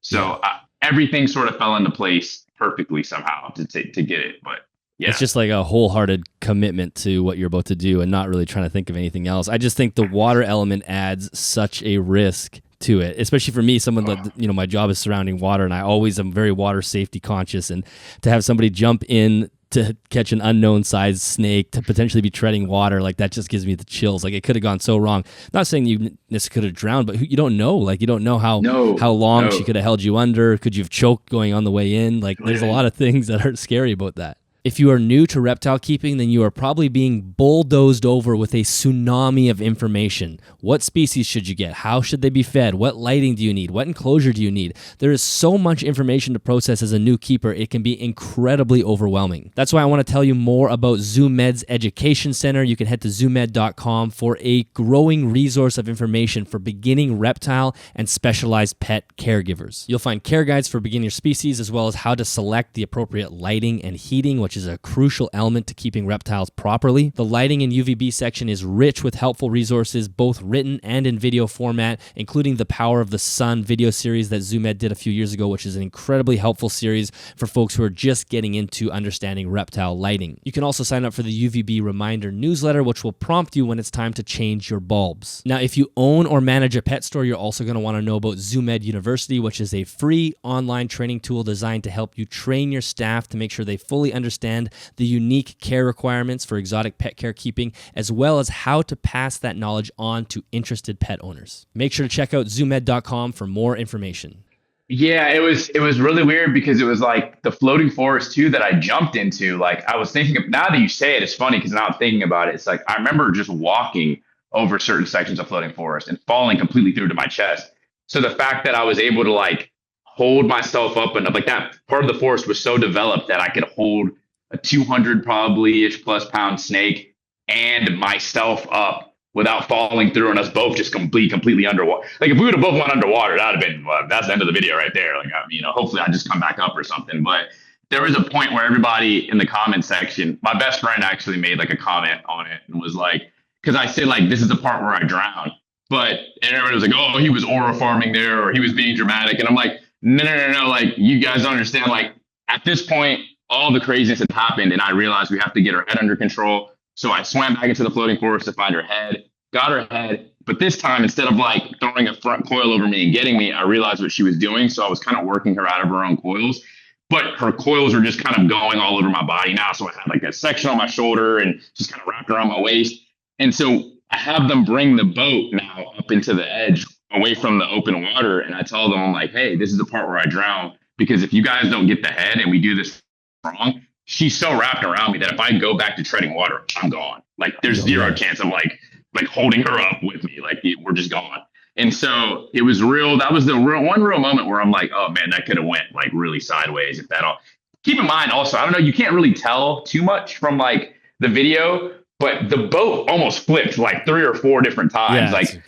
So everything sort of fell into place perfectly somehow to get it. But yeah. It's just like a wholehearted commitment to what you're about to do and not really trying to think of anything else. I just think the water element adds such a risk to it, especially for me, someone that, you know, my job is surrounding water, and I always am very water safety conscious, and to have somebody jump in to catch an unknown sized snake to potentially be treading water, like that just gives me the chills. Like it could have gone so wrong. I'm not saying this could have drowned, but you don't know. Like you don't know how long she could have held you under. Could you have choked going on the way in? Like there's a lot of things that are scary about that. If you are new to reptile keeping, then you are probably being bulldozed over with a tsunami of information. What species should you get? How should they be fed? What lighting do you need? What enclosure do you need? There is so much information to process as a new keeper, it can be incredibly overwhelming. That's why I want to tell you more about ZooMed's Education Center. You can head to zoomed.com for a growing resource of information for beginning reptile and specialized pet caregivers. You'll find care guides for beginner species, as well as how to select the appropriate lighting and heating, which is a crucial element to keeping reptiles properly. The lighting and UVB section is rich with helpful resources, both written and in video format, including the Power of the Sun video series that ZooMed did a few years ago, which is an incredibly helpful series for folks who are just getting into understanding reptile lighting. You can also sign up for the UVB reminder newsletter, which will prompt you when it's time to change your bulbs. Now, if you own or manage a pet store, you're also going to want to know about ZooMed University, which is a free online training tool designed to help you train your staff to make sure they fully understand the unique care requirements for exotic pet care keeping, as well as how to pass that knowledge on to interested pet owners. Make sure to check out zoomed.com for more information. Yeah, it was really weird because it was like the floating forest too that I jumped into. Like I was thinking of, now that you say it, it's funny because now I'm thinking about it. It's like I remember just walking over certain sections of floating forest and falling completely through to my chest. So the fact that I was able to like hold myself up, and like that part of the forest was so developed that I could hold a 200 probably ish plus pound snake and myself up without falling through, and us both just completely underwater. Like if we would have both went underwater, that'd have been, well, that's the end of the video right there. Like, you know, hopefully I just come back up or something. But there was a point where everybody in the comment section, my best friend actually made like a comment on it and was like, because I said like, this is the part where I drown. But everybody was like, oh, he was aura farming there, or he was being dramatic. And I'm like, no. Like you guys don't understand. Like at this point, all the craziness had happened, and I realized we have to get her head under control. So I swam back into the floating forest to find her head, got her head. But this time, instead of like throwing a front coil over me and getting me, I realized what she was doing. So I was kind of working her out of her own coils, but her coils were just kind of going all over my body now. So I had like a section on my shoulder and just kind of wrapped around my waist. And so I have them bring the boat now up into the edge away from the open water. And I tell them, I'm like, hey, this is the part where I drown, because if you guys don't get the head and we do this wrong, she's so wrapped around me that if I go back to treading water, I'm gone. Like there's zero chance of like holding her up with me. Like we're just gone. And so it was real. That was the one real moment where I'm like, oh man, that could have went like really sideways. If that all, keep in mind also, I don't know, you can't really tell too much from like the video, but the boat almost flipped like 3 or 4 different times. Like,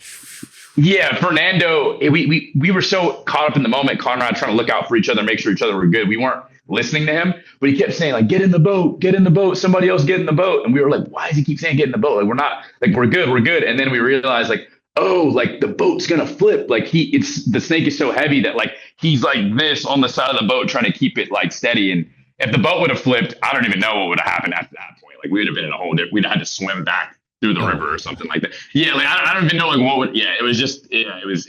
yeah, Fernando, we were so caught up in the moment, Conrad, trying to look out for each other, make sure each other were good. We weren't listening to him, but he kept saying like, get in the boat, somebody else get in the boat. And we were like, why does he keep saying get in the boat? Like, we're not, like, we're good. And then we realized like, oh, like the boat's going to flip. Like the snake is so heavy that like, he's like this on the side of the boat trying to keep it like steady. And if the boat would have flipped, I don't even know what would have happened after that point. Like we'd have been in a whole different, we'd have had to swim back through the river or something like that. Yeah. Like, I don't even know like what would, it was just, it was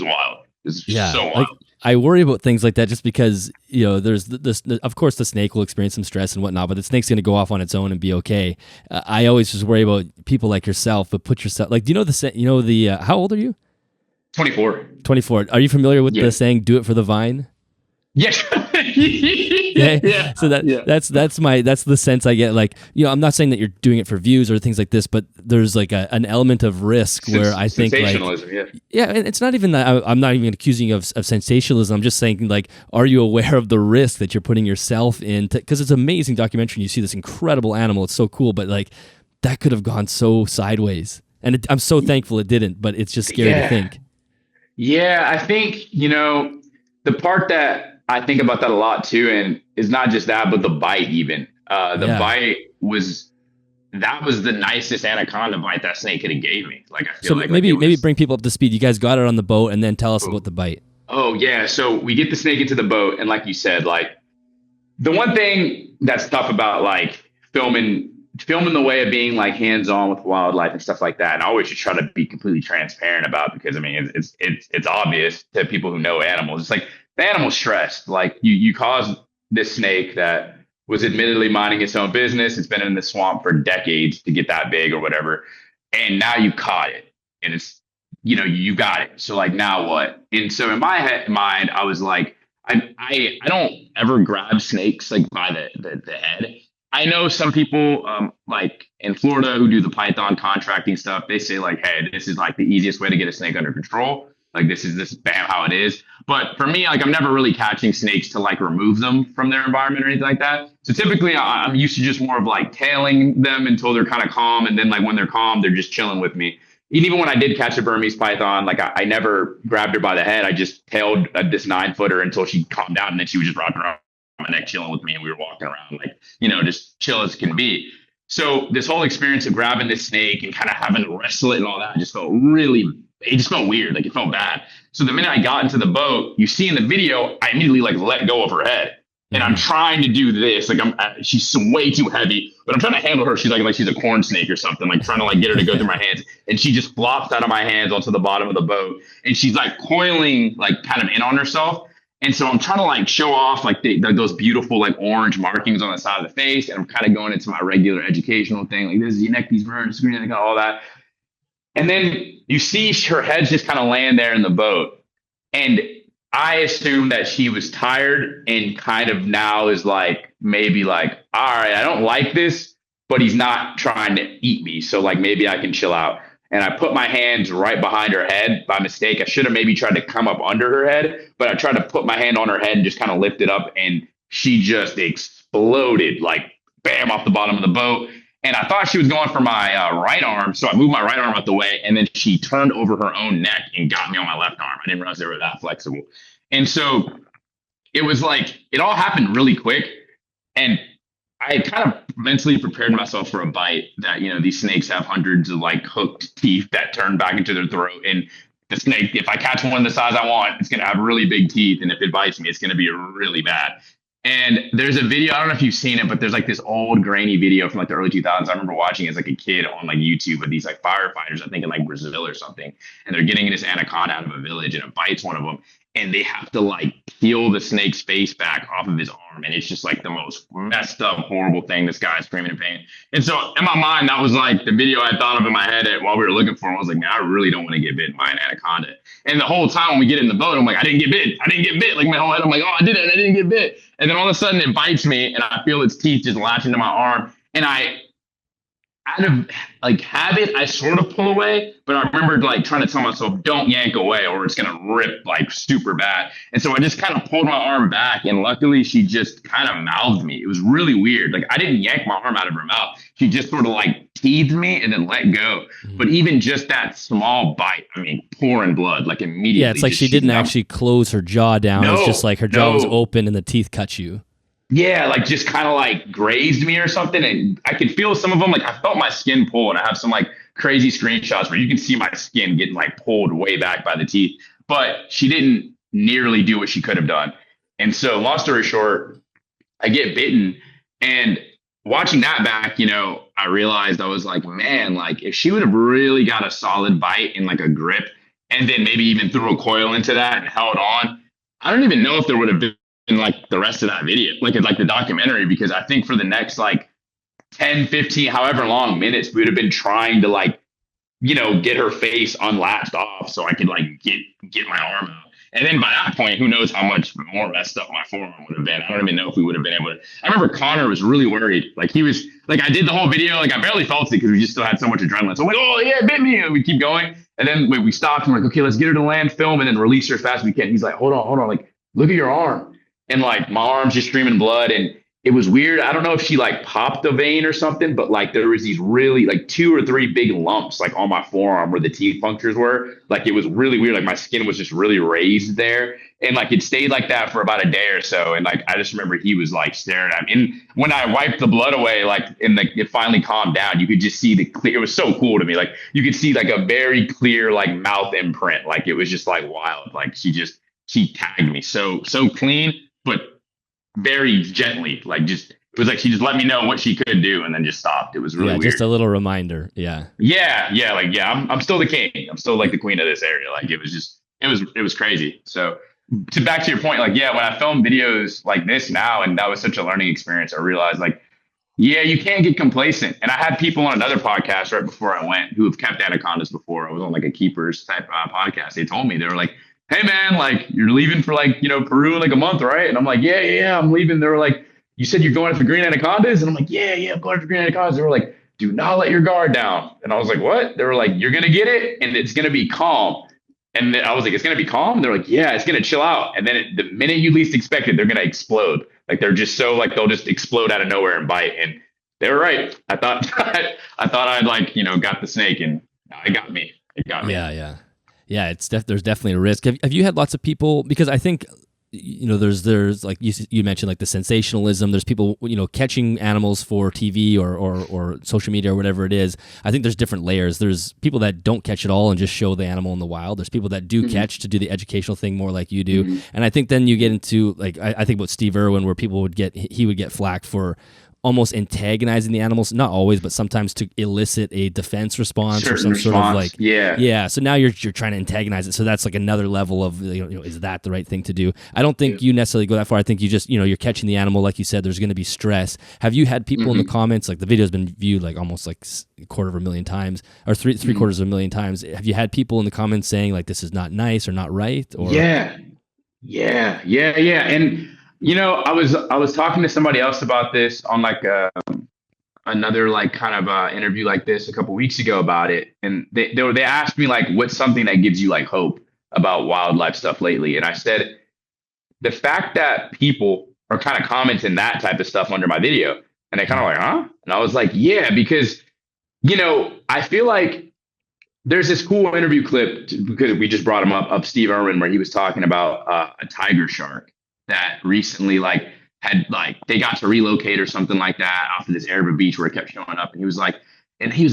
wild. It was so wild. Like, I worry about things like that just because, you know, there's this, of course the snake will experience some stress and whatnot, but the snake's going to go off on its own and be okay. I always just worry about people like yourself, but put yourself, like, do you know how old are you? 24. 24. Are you familiar with the saying, do it for the vine? Yes. Yeah. So that's the sense I get. Like, you know, I'm not saying that you're doing it for views or things like this, but there's like an element of risk where I think sensationalism, and it's not even that I'm not even accusing you of sensationalism. I'm just saying, like, are you aware of the risk that you're putting yourself in? Because it's an amazing documentary and you see this incredible animal. It's so cool, but like that could have gone so sideways. And I'm so thankful it didn't, but it's just scary to think. Yeah, I think, you know, the part that I think about that a lot too, and it's not just that, but the bite even. Bite was the nicest anaconda bite that snake could have gave me. Like I feel so maybe bring people up to speed. You guys got it on the boat, and then tell us about the bite. Oh yeah, so we get the snake into the boat, and like you said, like the one thing that's tough about like filming film in the way of being like hands-on with wildlife and stuff like that. And I always just try to be completely transparent about it because I mean it's obvious to people who know animals. It's like the animal's stressed. Like you caused this snake that was admittedly minding its own business. It's been in the swamp for decades to get that big or whatever. And now you caught it. And it's you got it. So like now what? And so in my mind, I was like, I don't ever grab snakes like by the head. I know some people like in Florida who do the python contracting stuff. They say like, hey, this is like the easiest way to get a snake under control. Like this bam how it is. But for me, like I'm never really catching snakes to like remove them from their environment or anything like that. So typically I'm used to just more of like tailing them until they're kind of calm, and then like when they're calm, they're just chilling with me. And even when I did catch a Burmese python, like I never grabbed her by the head. I just tailed this 9-footer until she calmed down, and then she was just rocking around my neck, chilling with me, and we were walking around like just chill as can be. So this whole experience of grabbing this snake and kind of having to wrestle it and all that just felt it just felt weird. Like it felt bad. So the minute I got into the boat, you see in the video, I immediately like let go of her head. And I'm trying to do this. Like she's way too heavy, but I'm trying to handle her. She's like she's a corn snake or something, like trying to like get her to go through my hands. And she just flops out of my hands onto the bottom of the boat. And she's like coiling, like kind of in on herself. And so I'm trying to like show off like those beautiful like orange markings on the side of the face. And I'm kind of going into my regular educational thing. Like this is your neck, these burns, screen, and all that. And then you see her head just kind of laying there in the boat. And I assume that she was tired and kind of now is like, maybe like, all right, I don't like this, but he's not trying to eat me. So like, maybe I can chill out. And I put my hands right behind her head by mistake. I should have maybe tried to come up under her head, but I tried to put my hand on her head and just kind of lift it up. And she just exploded like bam off the bottom of the boat. And I thought she was going for my right arm. So I moved my right arm out the way. And then she turned over her own neck and got me on my left arm. I didn't realize they were that flexible. And so it was like, it all happened really quick. And I had kind of mentally prepared myself for a bite that, these snakes have hundreds of like hooked teeth that turn back into their throat. And the snake, if I catch one the size I want, it's going to have really big teeth. And if it bites me, it's going to be really bad. And there's a video, I don't know if you've seen it, but there's like this old grainy video from like the early 2000s. I remember watching it as like a kid on like YouTube with these like firefighters, I think in like Brazil or something. And they're getting this anaconda out of a village and it bites one of them. And they have to like peel the snake's face back off of his arm. And it's just like the most messed up, horrible thing. This guy's screaming in pain. And so in my mind, that was like the video I thought of in my head while we were looking for him. I was like, man, I really don't want to get bitten by an anaconda. And the whole time when we get in the boat, I'm like, I didn't get bit. I didn't get bit. Like my whole head, I'm like, oh, I did it. I didn't get bit. And then all of a sudden it bites me and I feel its teeth just latch into my arm. And out of like habit, I sort of pull away, but I remember like trying to tell myself, don't yank away or it's going to rip like super bad. And so I just kind of pulled my arm back and luckily she just kind of mouthed me. It was really weird. Like I didn't yank my arm out of her mouth. She just sort of like teethed me and then let go. But even just that small bite, I mean, pouring blood like immediately. Yeah, it's like she didn't actually close her jaw down. It's just like her jaw was open and the teeth cut you. Yeah, like just kind of like grazed me or something. And I could feel some of them. Like I felt my skin pull, and I have some like crazy screenshots where you can see my skin getting like pulled way back by the teeth. But she didn't nearly do what she could have done. And so long story short, I get bitten. And watching that back, I realized I was like, man, like if she would have really got a solid bite and like a grip and then maybe even threw a coil into that and held on, I don't even know if there would have been in like the rest of that video, like the documentary, because I think for the next like 10, 15, however long minutes, we would have been trying to like, get her face unlatched off so I could like get my arm out. And then by that point, who knows how much more messed up my forearm would have been. I don't even know if we would have been able to. I remember Connor was really worried. Like he was like, I did the whole video. Like I barely felt it because we just still had so much adrenaline. So I'm like, oh yeah, it bit me. And we keep going. And then we stopped and we're like, okay, let's get her to land, film, and then release her as fast as we can. He's like, hold on. Like, look at your arm. And like my arm's just streaming blood. And it was weird. I don't know if she like popped a vein or something, but like there was these really like 2 or 3 big lumps like on my forearm where the teeth punctures were. Like it was really weird. Like my skin was just really raised there. And like it stayed like that for about a day or so. And like I just remember he was like staring at me. And when I wiped the blood away, like and like it finally calmed down, you could just see the clear. It was so cool to me. Like you could see like a very clear like mouth imprint. Like it was just like wild. Like she tagged me so clean, but very gently, like just it was like she just let me know what she could do and then just stopped. It was really weird. Just a little reminder. Yeah. I'm still the king. I'm still like the queen of this area. Like it was crazy. So back to your point, like, yeah, when I film videos like this now, and that was such a learning experience, I realized like, yeah, you can't get complacent. And I had people on another podcast right before I went who have kept anacondas before. I was on like a keepers type podcast. They told me, they were like, hey man, like you're leaving for like, Peru in like a month, right? And I'm like, yeah, I'm leaving. They were like, you said you're going after green anacondas? And I'm like, yeah, I'm going after green anacondas. They were like, do not let your guard down. And I was like, what? They were like, you're going to get it and it's going to be calm. And then I was like, it's going to be calm? They're like, yeah, it's going to chill out. And then the minute you least expect it, they're going to explode. Like they're just so like, they'll just explode out of nowhere and bite. And they were right. I thought I'd like, got the snake and it got me. Yeah. There's definitely a risk. Have you had lots of people, because I think, there's like you mentioned, like the sensationalism. There's people, catching animals for TV or social media or whatever it is. I think there's different layers. There's people that don't catch at all and just show the animal in the wild. There's people that do catch to do the educational thing more like you do. And I think then you get into like, I think about Steve Irwin, where people would get flack for almost antagonizing the animals, not always, but sometimes to elicit a defense response or some sort of like, yeah. So now you're trying to antagonize it. So that's like another level of, is that the right thing to do? I don't think you necessarily go that far. I think you just, you're catching the animal. Like you said, there's going to be stress. Have you had people in the comments, like the video's been viewed like almost like 250,000 times or three quarters of a million times. Have you had people in the comments saying like, this is not nice or not right? Or Yeah. And I was talking to somebody else about this on like another like kind of interview like this a couple weeks ago about it, and they asked me like, what's something that gives you like hope about wildlife stuff lately? And I said, the fact that people are kind of commenting that type of stuff under my video, and they kind of like, huh? And I was like, yeah, because I feel like there's this cool interview clip because we just brought him up of Steve Irwin where he was talking about a tiger shark that recently had they got to relocate or something like that off of this area of a beach where it kept showing up. And he was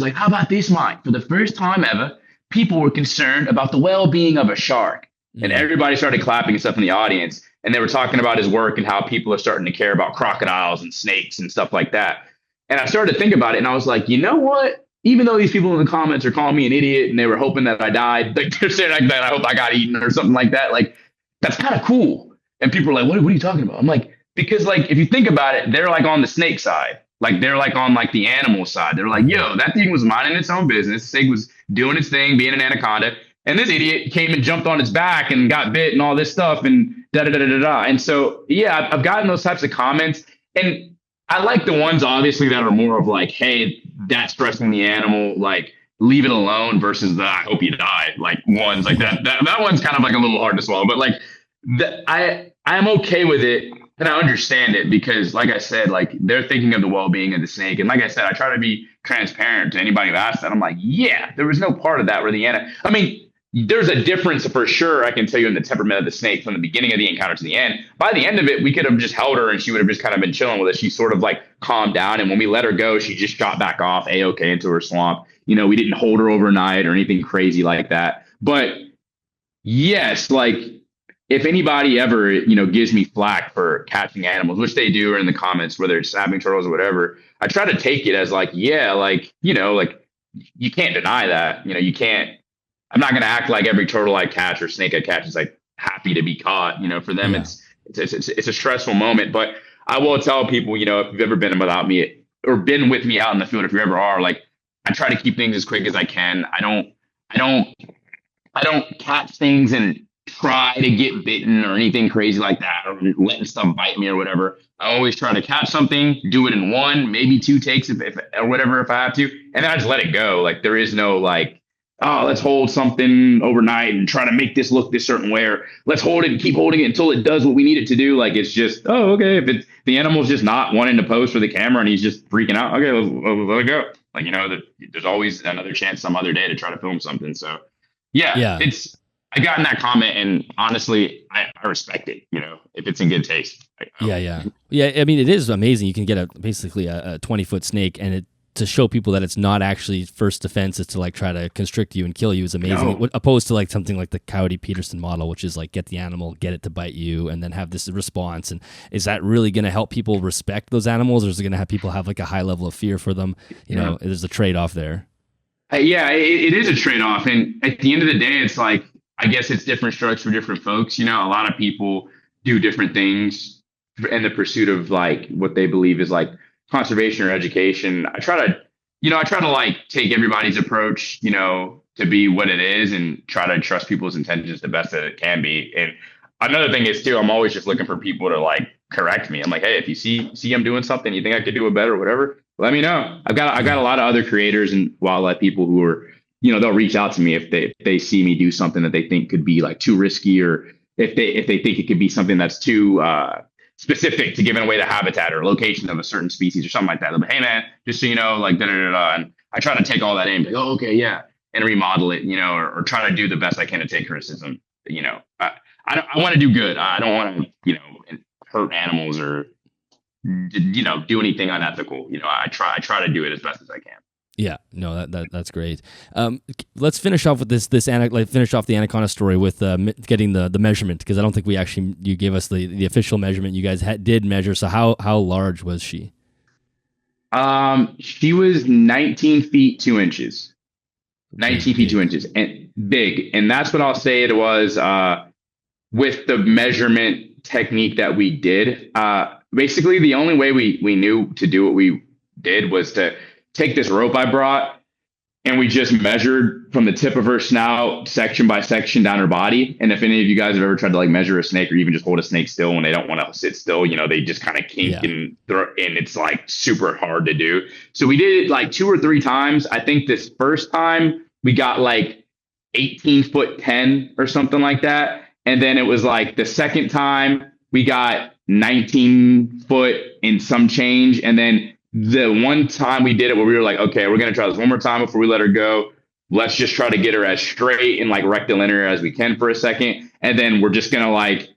like, how about this, Mike? For the first time ever, people were concerned about the well-being of a shark. And everybody started clapping and stuff in the audience. And they were talking about his work and how people are starting to care about crocodiles and snakes and stuff like that. And I started to think about it, and I was like, you know what? Even though these people in the comments are calling me an idiot and they were hoping that I died, like they're saying like that, I hope I got eaten or something like that. Like, that's kind of cool. And people are like, what are you talking about? I'm like, because like, if you think about it, they're like on the snake side. Like they're like on like the animal side. They're like, yo, that thing was minding its own business. Snake was doing its thing, being an anaconda. And this idiot came and jumped on its back and got bit and all this stuff and da-da-da-da-da. And so, yeah, I've gotten those types of comments. And I like the ones obviously that are more of like, hey, that's stressing the animal, like leave it alone, versus the I hope you die. Like ones like that. That one's kind of like a little hard to swallow. But like I'm okay with it, and I understand it because, like I said, like they're thinking of the well-being of the snake. And like I said, I try to be transparent to anybody who asks that. I'm like, yeah, there was no part of that where there's a difference for sure. I can tell you in the temperament of the snake from the beginning of the encounter to the end. By the end of it, we could have just held her and she would have just kind of been chilling with us. She sort of like calmed down. And when we let her go, she just shot back off A-okay into her swamp. We didn't hold her overnight or anything crazy like that. But yes, like, if anybody ever, gives me flack for catching animals, which they do, or in the comments, whether it's snapping turtles or whatever, I try to take it as like, yeah, like, like you can't deny that, you can't, I'm not going to act like every turtle I catch or snake I catch is like happy to be caught. For them, it's a stressful moment. But I will tell people, if you've ever been without me or been with me out in the field, if you ever are, like, I try to keep things as quick as I can. I don't catch things and try to get bitten or anything crazy like that, or letting stuff bite me or whatever. I always try to catch something, do it in one, maybe two takes if or whatever, if I have to. And then I just let it go. Like there is no like, oh, let's hold something overnight and try to make this look this certain way, or let's hold it and keep holding it until it does what we need it to do. Like it's just, oh, okay. If the animal's just not wanting to pose for the camera and he's just freaking out, okay, let's let it go. Like, there's always another chance some other day to try to film something. So yeah. I got in that comment, and honestly, I respect it, if it's in good taste. Yeah. I mean, it is amazing. You can get basically a 20-foot snake, and to show people that it's not actually first defense is to like try to constrict you and kill you is amazing. No. Opposed to like something like the Coyote Peterson model, which is like get the animal, get it to bite you, and then have this response. And is that really going to help people respect those animals, or is it going to have people have like a high level of fear for them? You know, there's a trade-off there. Yeah, it is a trade-off. And at the end of the day, it's like, I guess it's different strokes for different folks. You know, a lot of people do different things in the pursuit of like what they believe is like conservation or education. I try to like take everybody's approach, you know, to be what it is and try to trust people's intentions the best that it can be. And another thing is too, I'm always just looking for people to like correct me. I'm like, hey, if you see I'm doing something, you think I could do it better or whatever, let me know. I got a lot of other creators and wildlife people who are, you know, they'll reach out to me if they see me do something that they think could be like too risky, or if they think it could be something that's too specific to giving away the habitat or location of a certain species or something like that. They'll be, hey man, just so you know, like da da da da. And I try to take all that in, like, oh okay, yeah, and remodel it, you know, or try to do the best I can to take criticism. You know, I want to do good. I don't want to, you know, hurt animals or, you know, do anything unethical. You know, I try to do it as best as I can. Yeah, no, that's great. Let's finish off with finish off the Anaconda story with getting the measurement, because I don't think you gave us the official measurement. You guys did measure. So how large was she? She was 19 feet 2 inches. 19 feet 2 inches, and big. And that's what I'll say it was with the measurement technique that we did. Basically, the only way we knew to do what we did was to take this rope I brought, and we just measured from the tip of her snout section by section down her body. And if any of you guys have ever tried to like measure a snake or even just hold a snake still when they don't want to sit still, you know, they just kind of kink and it's like super hard to do. So we did it like 2 or 3 times. I think this first time we got like 18 foot 10 or something like that. And then it was like the second time we got 19 foot and some change. And then the one time we did it where we were like, okay, we're going to try this one more time before we let her go. Let's just try to get her as straight and like rectilinear as we can for a second. And then we're just going to like,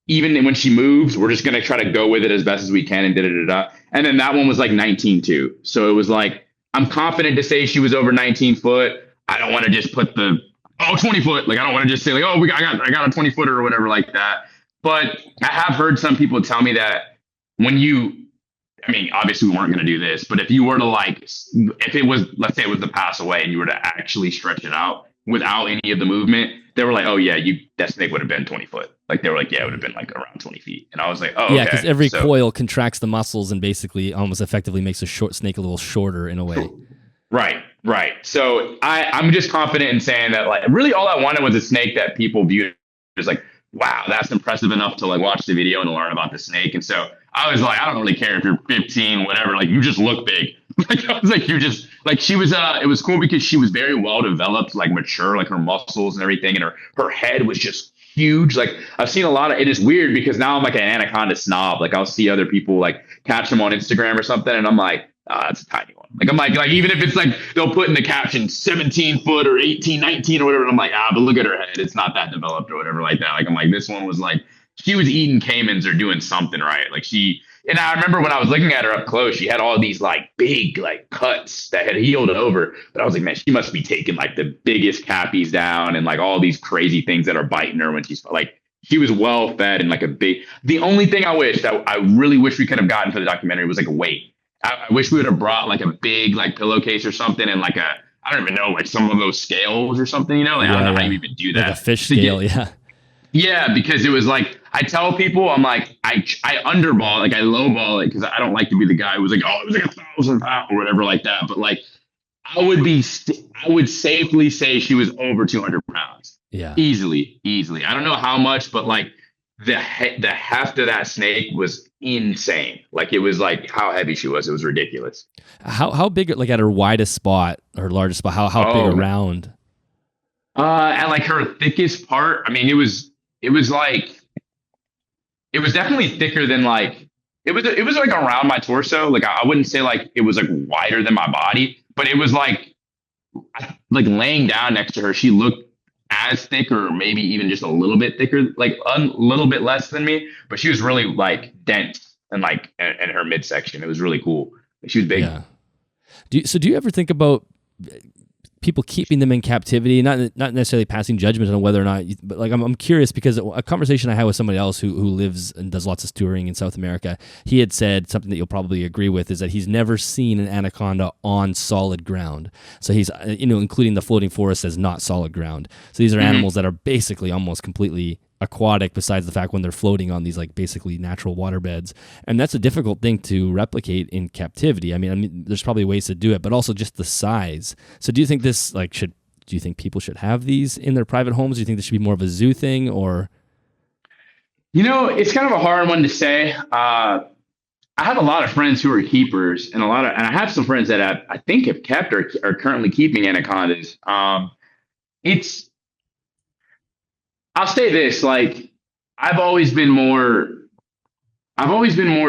even when she moves, we're just going to try to go with it as best as we can and da-da-da-da. And then that one was like 19 too. So it was like, I'm confident to say she was over 19 foot. I don't want to just put 20 foot. Like, I don't want to just say like, oh, I got a 20 footer or whatever like that. But I have heard some people tell me that I mean, obviously we weren't going to do this, but if you were to like, if it was, let's say it was to pass away and you were to actually stretch it out without any of the movement, they were like, oh yeah, that snake would have been 20 foot. Like they were like, yeah, it would have been like around 20 feet. And I was like, oh, yeah, because every coil contracts the muscles and basically almost effectively makes a short snake a little shorter in a way. Right. So I'm just confident in saying that like really all I wanted was a snake that people viewed as like, wow, that's impressive enough to like watch the video and learn about the snake. And so I was like, I don't really care if you're 15, whatever, like you just look big. Like I was like, you're just like, she was, it was cool because she was very well developed, like mature, like her muscles and everything. And her head was just huge. Like I've seen a lot of, it is weird because now I'm like an anaconda snob. Like I'll see other people like catch them on Instagram or something. And I'm like, that's a tiny one. Like I'm like even if it's like they'll put in the caption 17 foot or 18, 19 or whatever. And I'm like, but look at her head. It's not that developed or whatever like that. Like I'm like, this one was like, she was eating Caimans or doing something right. Like and I remember when I was looking at her up close, she had all these like big like cuts that had healed over. But I was like, man, she must be taking like the biggest cappies down and like all these crazy things that are biting her when she's like, she was well fed and like the only thing I really wish we could have gotten for the documentary was like a weight. I wish we would have brought like a big like pillowcase or something and like I don't even know, like some of those scales or something, you know? Like, I don't know how you even do that. Like a fish scale, yeah. Yeah, because it was like, I tell people, I'm like, I underball, like I lowball it because I don't like to be the guy who's like, oh, it was like 1,000 pounds or whatever like that. But like, I would safely say she was over 200 pounds. Yeah. Easily. I don't know how much, but like the heft of that snake was insane. Like it was like how heavy she was. It was ridiculous. How big, like at her widest spot, her largest spot, how big around? At like her thickest part, I mean, it was definitely thicker than like, it was like around my torso. Like I wouldn't say like it was like wider than my body, but it was like laying down next to her, she looked as thick or maybe even just a little bit thicker, like a little bit less than me, but she was really like dense and like in her midsection. It was really cool. She was big. Yeah. Do you ever think about people keeping them in captivity, not necessarily passing judgment on whether or not, but like I'm curious because a conversation I had with somebody else who lives and does lots of touring in South America, he had said something that you'll probably agree with, is that he's never seen an anaconda on solid ground. So he's, including the floating forest as not solid ground. So these are animals that are basically almost completely aquatic, besides the fact when they're floating on these like basically natural water beds, and that's a difficult thing to replicate in captivity. I mean there's probably ways to do it, but also just the size. So do you think do you think people should have these in their private homes? Do you think this should be more of a zoo thing? Or It's kind of a hard one to say. I have a lot of friends who are keepers, and I have some friends that I think have kept or are currently keeping anacondas. I'll say this, like, I've always been more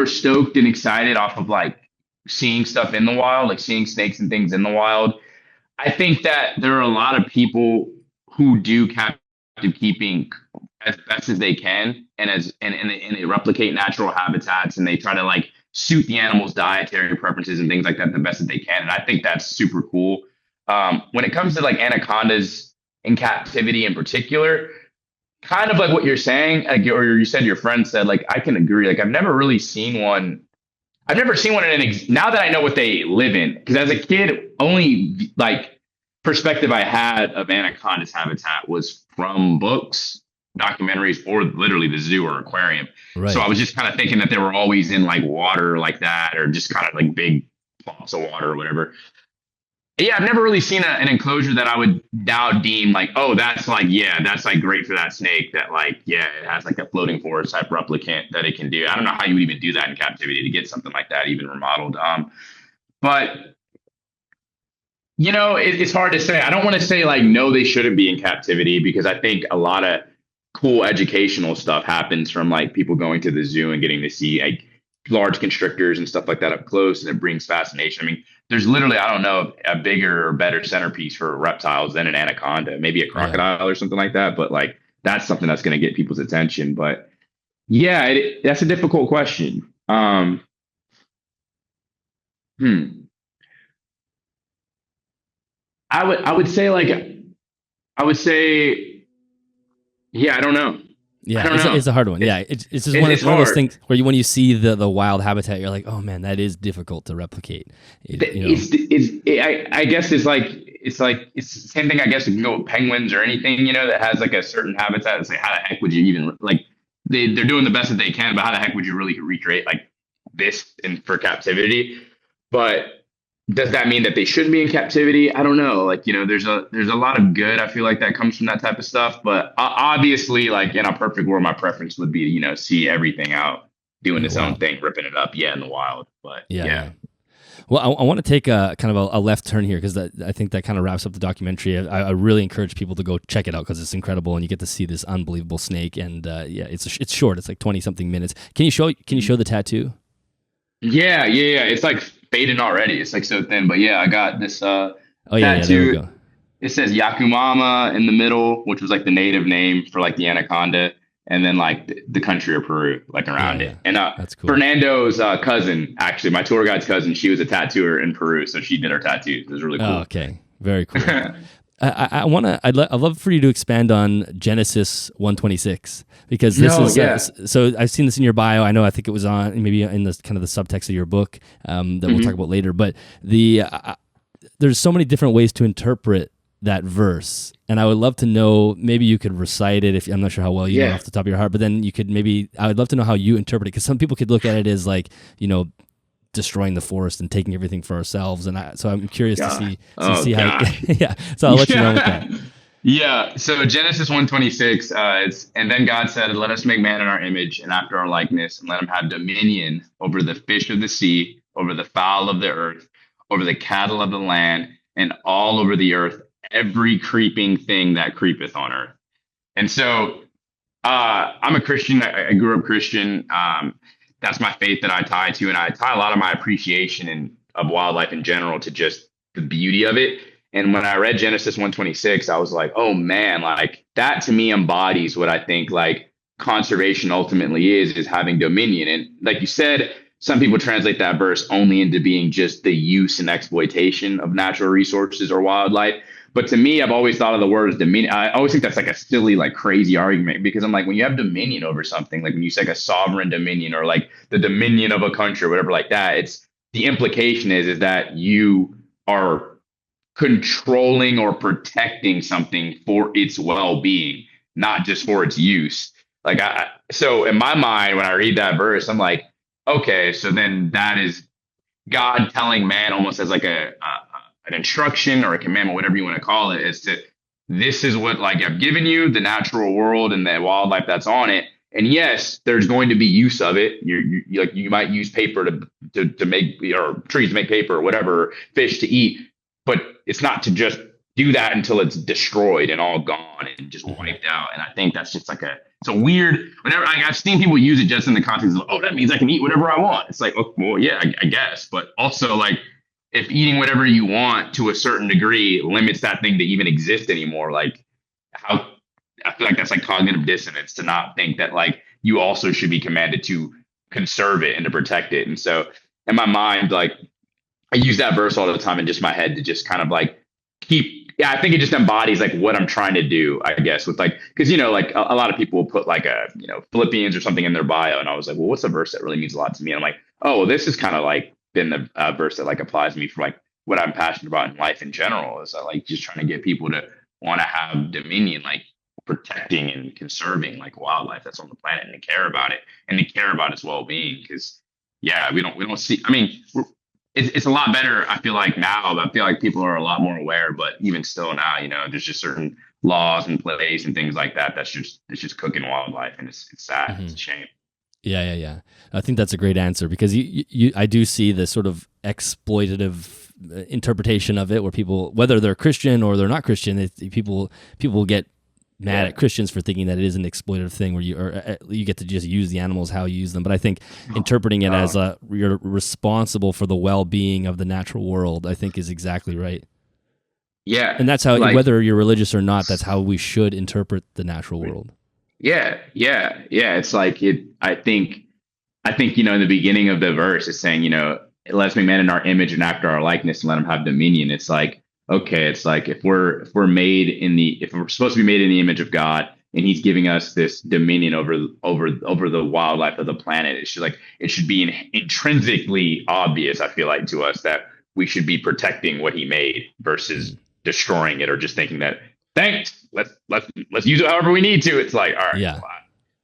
stoked and excited off of like seeing stuff in the wild, like seeing snakes and things in the wild. I think that there are a lot of people who do captive keeping as best as they can, and they replicate natural habitats, and they try to like suit the animal's dietary preferences and things like that the best that they can. And I think that's super cool. When it comes to like anacondas in captivity in particular, kind of like what you're saying, like, or you said your friend said, like, I can agree. Like, I've never really seen one. I've never seen one now that I know what they live in. Because as a kid, only like perspective I had of anaconda's habitat was from books, documentaries, or literally the zoo or aquarium. right. So I was just kind of thinking that they were always in like water like that, or just kind of like big plots of water or whatever. Yeah, I've never really seen an enclosure that I would now deem like, oh, that's like, yeah, that's like great for that snake. That like, yeah, it has like a floating forest type replicant that it can do. I don't know how you would even do that in captivity to get something like that even remodeled. But it's hard to say. I don't want to say like, no, they shouldn't be in captivity, because I think a lot of cool educational stuff happens from like people going to the zoo and getting to see like large constrictors and stuff like that up close, and it brings fascination. I mean, there's literally, I don't know, a bigger or better centerpiece for reptiles than an anaconda, maybe a crocodile or something like that. But like, that's something that's going to get people's attention. But yeah, that's a difficult question. I would say, yeah, I don't know. Yeah, it's a hard one. It's just one of those things where when you see the wild habitat, you're like, oh man, that is difficult to replicate. I guess it's the same thing. I guess if you go with penguins or anything, that has like a certain habitat. It's like, how the heck would you even like? They're doing the best that they can, but how the heck would you really recreate like this for captivity? But does that mean that they shouldn't be in captivity? I don't know. Like, there's a lot of good, I feel like, that comes from that type of stuff. But obviously, like, in a perfect world, my preference would be, see everything out doing its own thing, ripping it up. Yeah, in the wild. But yeah. Well, I want to take a kind of a left turn here, because I think that kind of wraps up the documentary. I really encourage people to go check it out, because it's incredible, and you get to see this unbelievable snake. And it's short. It's like 20 something minutes. Can you show the tattoo? Yeah. It's like fading already. It's like so thin, but yeah, I got this tattoo. There we go. It says Yacumama in the middle, which was like the native name for like the anaconda, and then like the country of Peru, like around it. And that's cool. Fernando's cousin, actually, my tour guide's cousin, she was a tattooer in Peru, so she did our tattoos. It was really cool. Oh, okay, very cool. I'd love for you to expand on Genesis 126, because this so I've seen this in your bio. I think it was on maybe in the kind of the subtext of your book that we'll talk about later. But there's so many different ways to interpret that verse, and I would love to know, maybe you could recite it, if I'm not sure how well you know off the top of your heart, but then you could I would love to know how you interpret it, because some people could look at it as like, destroying the forest and taking everything for ourselves, and so I'm curious to see how. Yeah, so I'll let you know with that. Yeah. So Genesis 126, and then God said, "Let us make man in our image and after our likeness, and let him have dominion over the fish of the sea, over the fowl of the earth, over the cattle of the land, and all over the earth, every creeping thing that creepeth on earth." And so I'm a Christian. I grew up Christian. That's my faith that I tie to, and I tie a lot of my appreciation of wildlife in general to just the beauty of it. And when I read Genesis 126, I was like, oh man, like that to me embodies what I think like conservation ultimately is having dominion. And like you said, some people translate that verse only into being just the use and exploitation of natural resources or wildlife. But to me, I've always thought of the word as dominion. I always think that's like a silly, like crazy argument because I'm like, when you have dominion over something, like when you say like a sovereign dominion or like the dominion of a country or whatever like that, it's the implication is that you are controlling or protecting something for its well-being, not just for its use. So in my mind, when I read that verse, I'm like, okay, so then that is God telling man almost as like an instruction or a commandment, whatever you want to call it, is to this is what like I've given you, the natural world and the wildlife that's on it. And yes, there's going to be use of it. You might use paper to make or trees to make paper or whatever, fish to eat, but it's not to just do that until it's destroyed and all gone and just wiped out. And I think that's just like it's a weird. Whenever I've seen people use it just in the context of, oh, that means I can eat whatever I want. It's like, oh, well, yeah, I guess, but also like if eating whatever you want to a certain degree limits that thing to even exist anymore, like how. I feel like that's like cognitive dissonance to not think that like you also should be commanded to conserve it and to protect it. And so in my mind, like I use that verse all the time in just my head to just kind of like I think it just embodies like what I'm trying to do, I guess, with like, because, like a lot of people will put like Philippians or something in their bio. And I was like, well, what's a verse that really means a lot to me? And I'm like, oh, well, this is kind of like been the verse that like applies to me for like what I'm passionate about in life in general is like just trying to get people to want to have dominion, like protecting and conserving like wildlife that's on the planet and to care about it and to care about its well-being. Because we don't see, I mean, it's a lot better. I feel like now, but I feel like people are a lot more aware, but even still now, there's just certain laws in place and things like that. It's just cooking wildlife and it's sad. Mm-hmm. It's a shame. Yeah. I think that's a great answer because I do see the sort of exploitative interpretation of it where people, whether they're Christian or they're not Christian, people get mad at Christians for thinking that it is an exploitative thing where you get to just use the animals how you use them. But I think interpreting it as you're responsible for the well-being of the natural world, I think is exactly right. Yeah. And that's how, whether you're religious or not, that's how we should interpret the natural world. Yeah. It's like I think, in the beginning of the verse, it's saying, let's make man in our image and after our likeness and let him have dominion. It's like, okay, it's like if we're supposed to be made in the image of God and he's giving us this dominion over the wildlife of the planet, it should be intrinsically obvious, I feel like, to us that we should be protecting what he made versus destroying it or just thinking that thanks, let's use it however we need to. It's like, all right, well,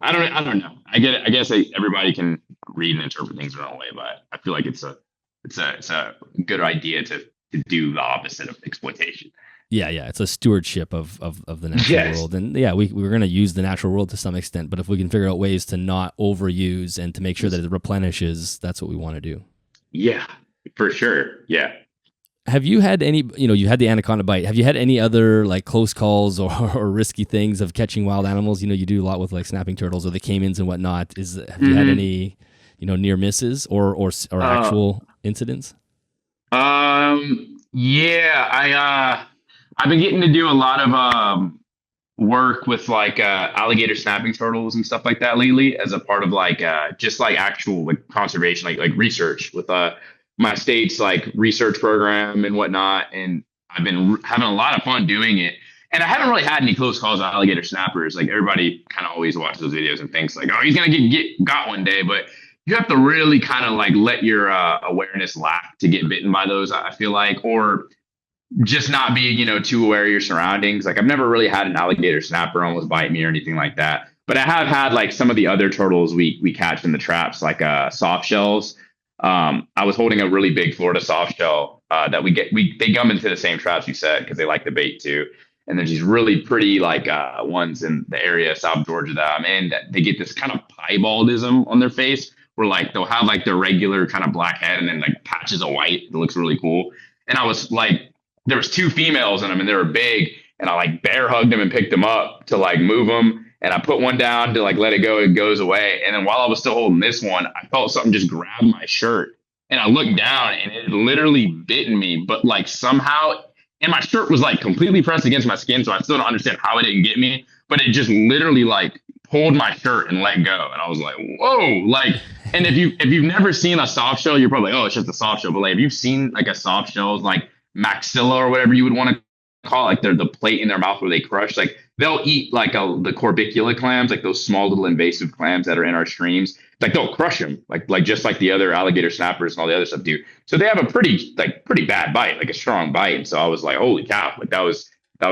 I don't know. I get it. I guess everybody can read and interpret things their own way, but I feel like it's a good idea to do the opposite of exploitation. Yeah. It's a stewardship of the natural world. And we're going to use the natural world to some extent, but if we can figure out ways to not overuse and to make sure that it replenishes, that's what we want to do. Yeah, for sure. Yeah. Have you had any, you had the anaconda bite. Have you had any other like close calls or risky things of catching wild animals? You do a lot with like snapping turtles or the caimans and whatnot. Have you had any, near misses or actual incidents? I've been getting to do a lot of work with like alligator snapping turtles and stuff like that lately as a part of like just like actual like conservation, like research with my state's like research program and whatnot. And I've been having a lot of fun doing it. And I haven't really had any close calls with alligator snappers. Like everybody kind of always watches those videos and thinks like, oh, he's gonna get got one day, but you have to really kind of like let your awareness lack to get bitten by those, I feel like, or just not be, too aware of your surroundings. Like I've never really had an alligator snapper almost bite me or anything like that. But I have had like some of the other turtles we catch in the traps, like soft shells. I was holding a really big Florida soft shell that they come into the same traps you said because they like the bait too. And there's these really pretty like ones in the area, South Georgia that I'm in, that they get this kind of piebaldism on their face. Where like they'll have like their regular kind of black head and then like patches of white. It looks really cool. And I was like, there was 2 females in them and they were big. And I like bear hugged them and picked them up to like move them. And I put one down to like let it go. It goes away. And then while I was still holding this one, I felt something just grab my shirt. And I looked down and it literally bitten me. But like somehow, and my shirt was like completely pressed against my skin. So I still don't understand how it didn't get me. But it just literally like pulled my shirt and let go. And I was like, whoa, like And if you've never seen a soft shell, you're probably, oh, it's just a soft shell. But like, if you've seen like a soft shell's like maxilla or whatever you would want to call it, like they're the plate in their mouth where they crush, like they'll eat like the corbicula clams, like those small little invasive clams that are in our streams. Like they'll crush them, like just like the other alligator snappers and all the other stuff do. So they have a pretty bad bite, like a strong bite. And so I was like, holy cow, like that was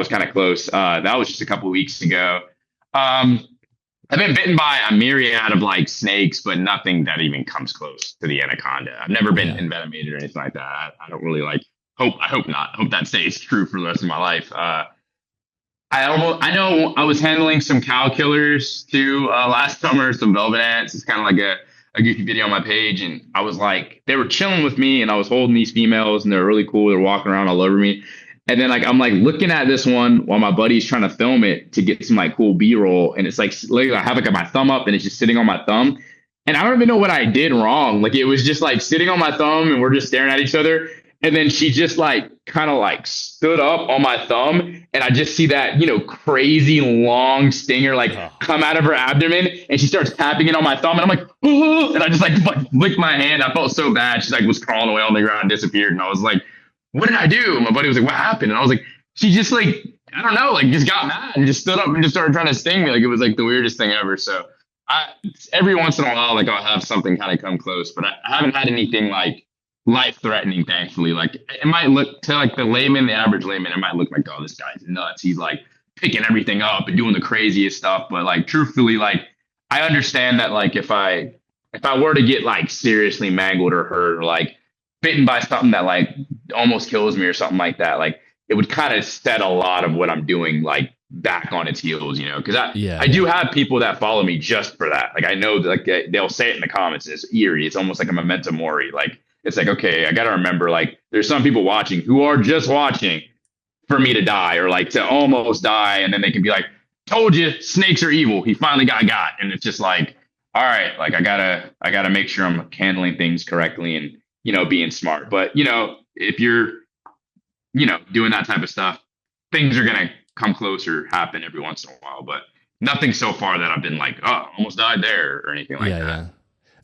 kind of close. That was just a couple of weeks ago. I've been bitten by a myriad of like snakes, but nothing that even comes close to the anaconda. I've never been envenomated or anything like that. I don't really like I hope not. I hope that stays true for the rest of my life. I know I was handling some cow killers too last summer, some velvet ants. It's kind of like a goofy video on my page, and I was like, they were chilling with me, and I was holding these females, and they're really cool. They're walking around all over me, and then like I'm like looking at this one while my buddy's trying to film it to get some like cool B-roll, and it's like literally I have like my thumb up, and it's just sitting on my thumb, and I don't even know what I did wrong. Like it was just like sitting on my thumb, and we're just staring at each other. And then she just like kind of like stood up on my thumb, and I just see that, crazy long stinger like come out of her abdomen, and she starts tapping it on my thumb, and I'm like, oh, and I just like licked my hand. I felt so bad. She like was crawling away on the ground and disappeared, and I was like, what did I do? And my buddy was like, what happened? And I was like, she just like, I don't know, like just got mad and just stood up and just started trying to sting me. Like it was like the weirdest thing ever. So every once in a while, like I'll have something kind of come close, but I haven't had anything like life-threatening, thankfully. Like it might look to like the average layman, it might look like, oh, this guy's nuts. He's like picking everything up and doing the craziest stuff. But like truthfully, like I understand that like if I were to get like seriously mangled or hurt or like bitten by something that like almost kills me or something like that, like it would kind of set a lot of what I'm doing like back on its heels, because I do have people that follow me just for that. Like I know that like they'll say it in the comments, and it's eerie. It's almost like a memento mori. Like it's like, okay, I got to remember, like, there's some people watching who are just watching for me to die or like to almost die. And then they can be like, told you snakes are evil. He finally got. And it's just like, all right, like I gotta make sure I'm handling things correctly and, being smart. But, if you're, doing that type of stuff, things are going to come close or happen every once in a while. But nothing so far that I've been like, oh, almost died there or anything like that. Yeah.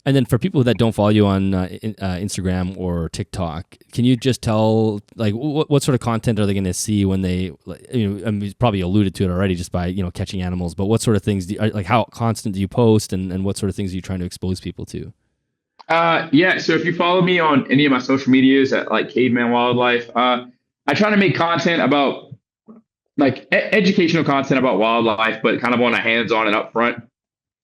And then for people that don't follow you on Instagram or TikTok, can you just tell, like, what sort of content are they going to see when they, I mean, you probably alluded to it already just by, catching animals, but what sort of things, like how constant do you post and what sort of things are you trying to expose people to? Yeah, so if you follow me on any of my social medias at like Caveman Wildlife, I try to make content about like educational content about wildlife, but kind of on a hands-on and upfront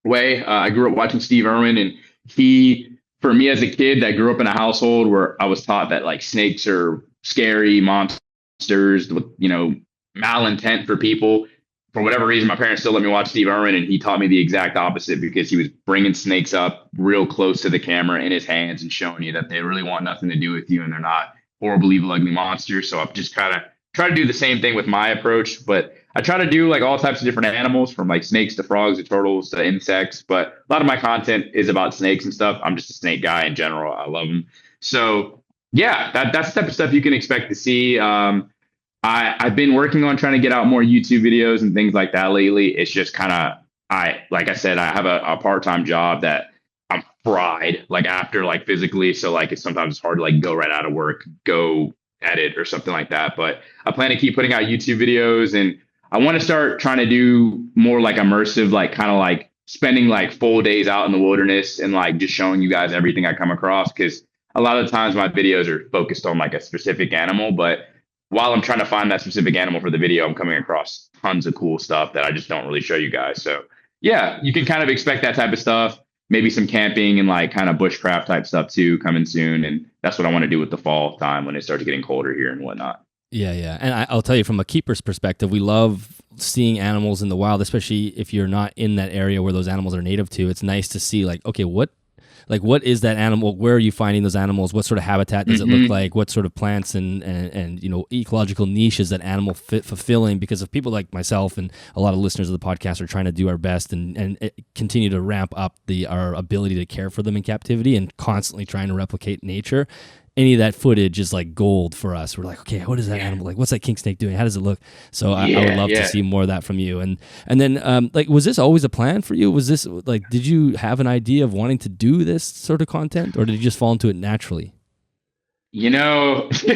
way. I grew up watching Steve Irwin, and for me as a kid that grew up in a household where I was taught that like snakes are scary monsters with, malintent for people. For whatever reason, my parents still let me watch Steve Irwin, and he taught me the exact opposite because he was bringing snakes up real close to the camera in his hands and showing you that they really want nothing to do with you and they're not horrible, evil, ugly monsters. So I've just kind of tried to do the same thing with my approach, but I try to do like all types of different animals, from like snakes to frogs to turtles to insects. But a lot of my content is about snakes and stuff. I'm just a snake guy in general. I love them. So yeah, that's the type of stuff you can expect to see. I've been working on trying to get out more YouTube videos and things like that lately. It's just kind of, like I said, I have a part-time job that I'm fried like after like physically. So like sometimes it's hard to like go right out of work, go edit or something like that. But I plan to keep putting out YouTube videos, and I want to start trying to do more like immersive, like kind of like spending like full days out in the wilderness and like just showing you guys everything I come across. Because a lot of the times my videos are focused on like a specific animal, but while I'm trying to find that specific animal for the video, I'm coming across tons of cool stuff that I just don't really show you guys. So yeah, you can kind of expect that type of stuff. Maybe some camping and like kind of bushcraft type stuff too coming soon. And that's what I want to do with the fall time when it starts getting colder here and whatnot. Yeah. And I'll tell you, from a keeper's perspective, we love seeing animals in the wild, especially if you're not in that area where those animals are native to. It's nice to see like, okay, what is that animal? Where are you finding those animals? What sort of habitat does it look like? What sort of plants and ecological niches that animal fulfilling? Because of people like myself and a lot of listeners of the podcast are trying to do our best and continue to ramp up our ability to care for them in captivity and constantly trying to replicate nature. any of that footage is like gold for us. We're like, okay, what is that animal like? What's that king snake doing? How does it look? So I would love to see more of that from you. And then like, was this always a plan for you? Was this like, did you have an idea of wanting to do this sort of content, or did you just fall into it naturally? You know, so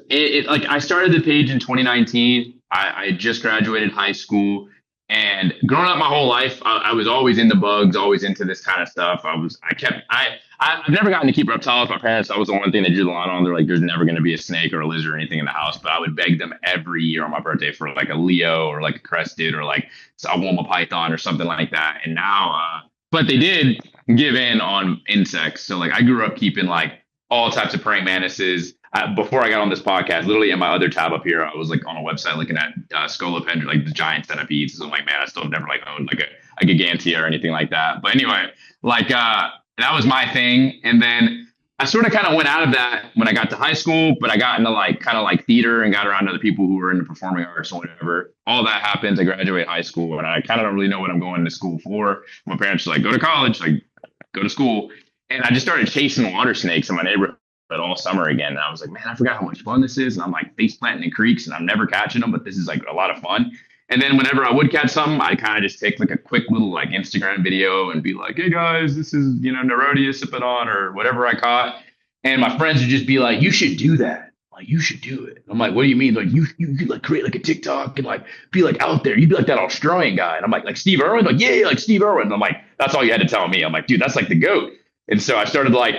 like I started the page in 2019. I just graduated high school, and growing up my whole life, I was always into bugs, always into this kind of stuff. I've never gotten to keep reptiles. My parents, that was the one thing they drew the line on. They're like, there's never going to be a snake or a lizard or anything in the house. But I would beg them every year on my birthday for like a Leo or like a crested or like a Woma python or something like that. And now, but they did give in on insects. So like I grew up keeping like all types of praying mantises. Before I got on this podcast, literally in my other tab up here, I was like on a website looking at scolopendra, like the giant centipedes. So I'm like, man, I still never like owned like a gigantea or anything like that. But anyway, like that was my thing. And then I sort of kind of went out of that when I got to high school, but I got into like kind of like theater and got around to the people who were into performing arts or whatever. All that happens. I graduate high school and I kind of don't really know what I'm going to school for. My parents were like, go to college, like go to school. And I just started chasing water snakes in my neighborhood all summer again. And I was like, man, I forgot how much fun this is. And I'm like face planting in creeks and I'm never catching them, but this is like a lot of fun. And then whenever I would catch something, I kind of just take like a quick little like Instagram video and be like, hey guys, this is, Nerodia Sipodon or whatever I caught. And my friends would just be like, you should do that. Like, you should do it. I'm like, what do you mean? Like, you could like create like a TikTok and like be like out there. You'd be like that Australian guy. And I'm like Steve Irwin? Like, yeah, like Steve Irwin. And I'm like, that's all you had to tell me. I'm like, dude, that's like the GOAT. And so I started like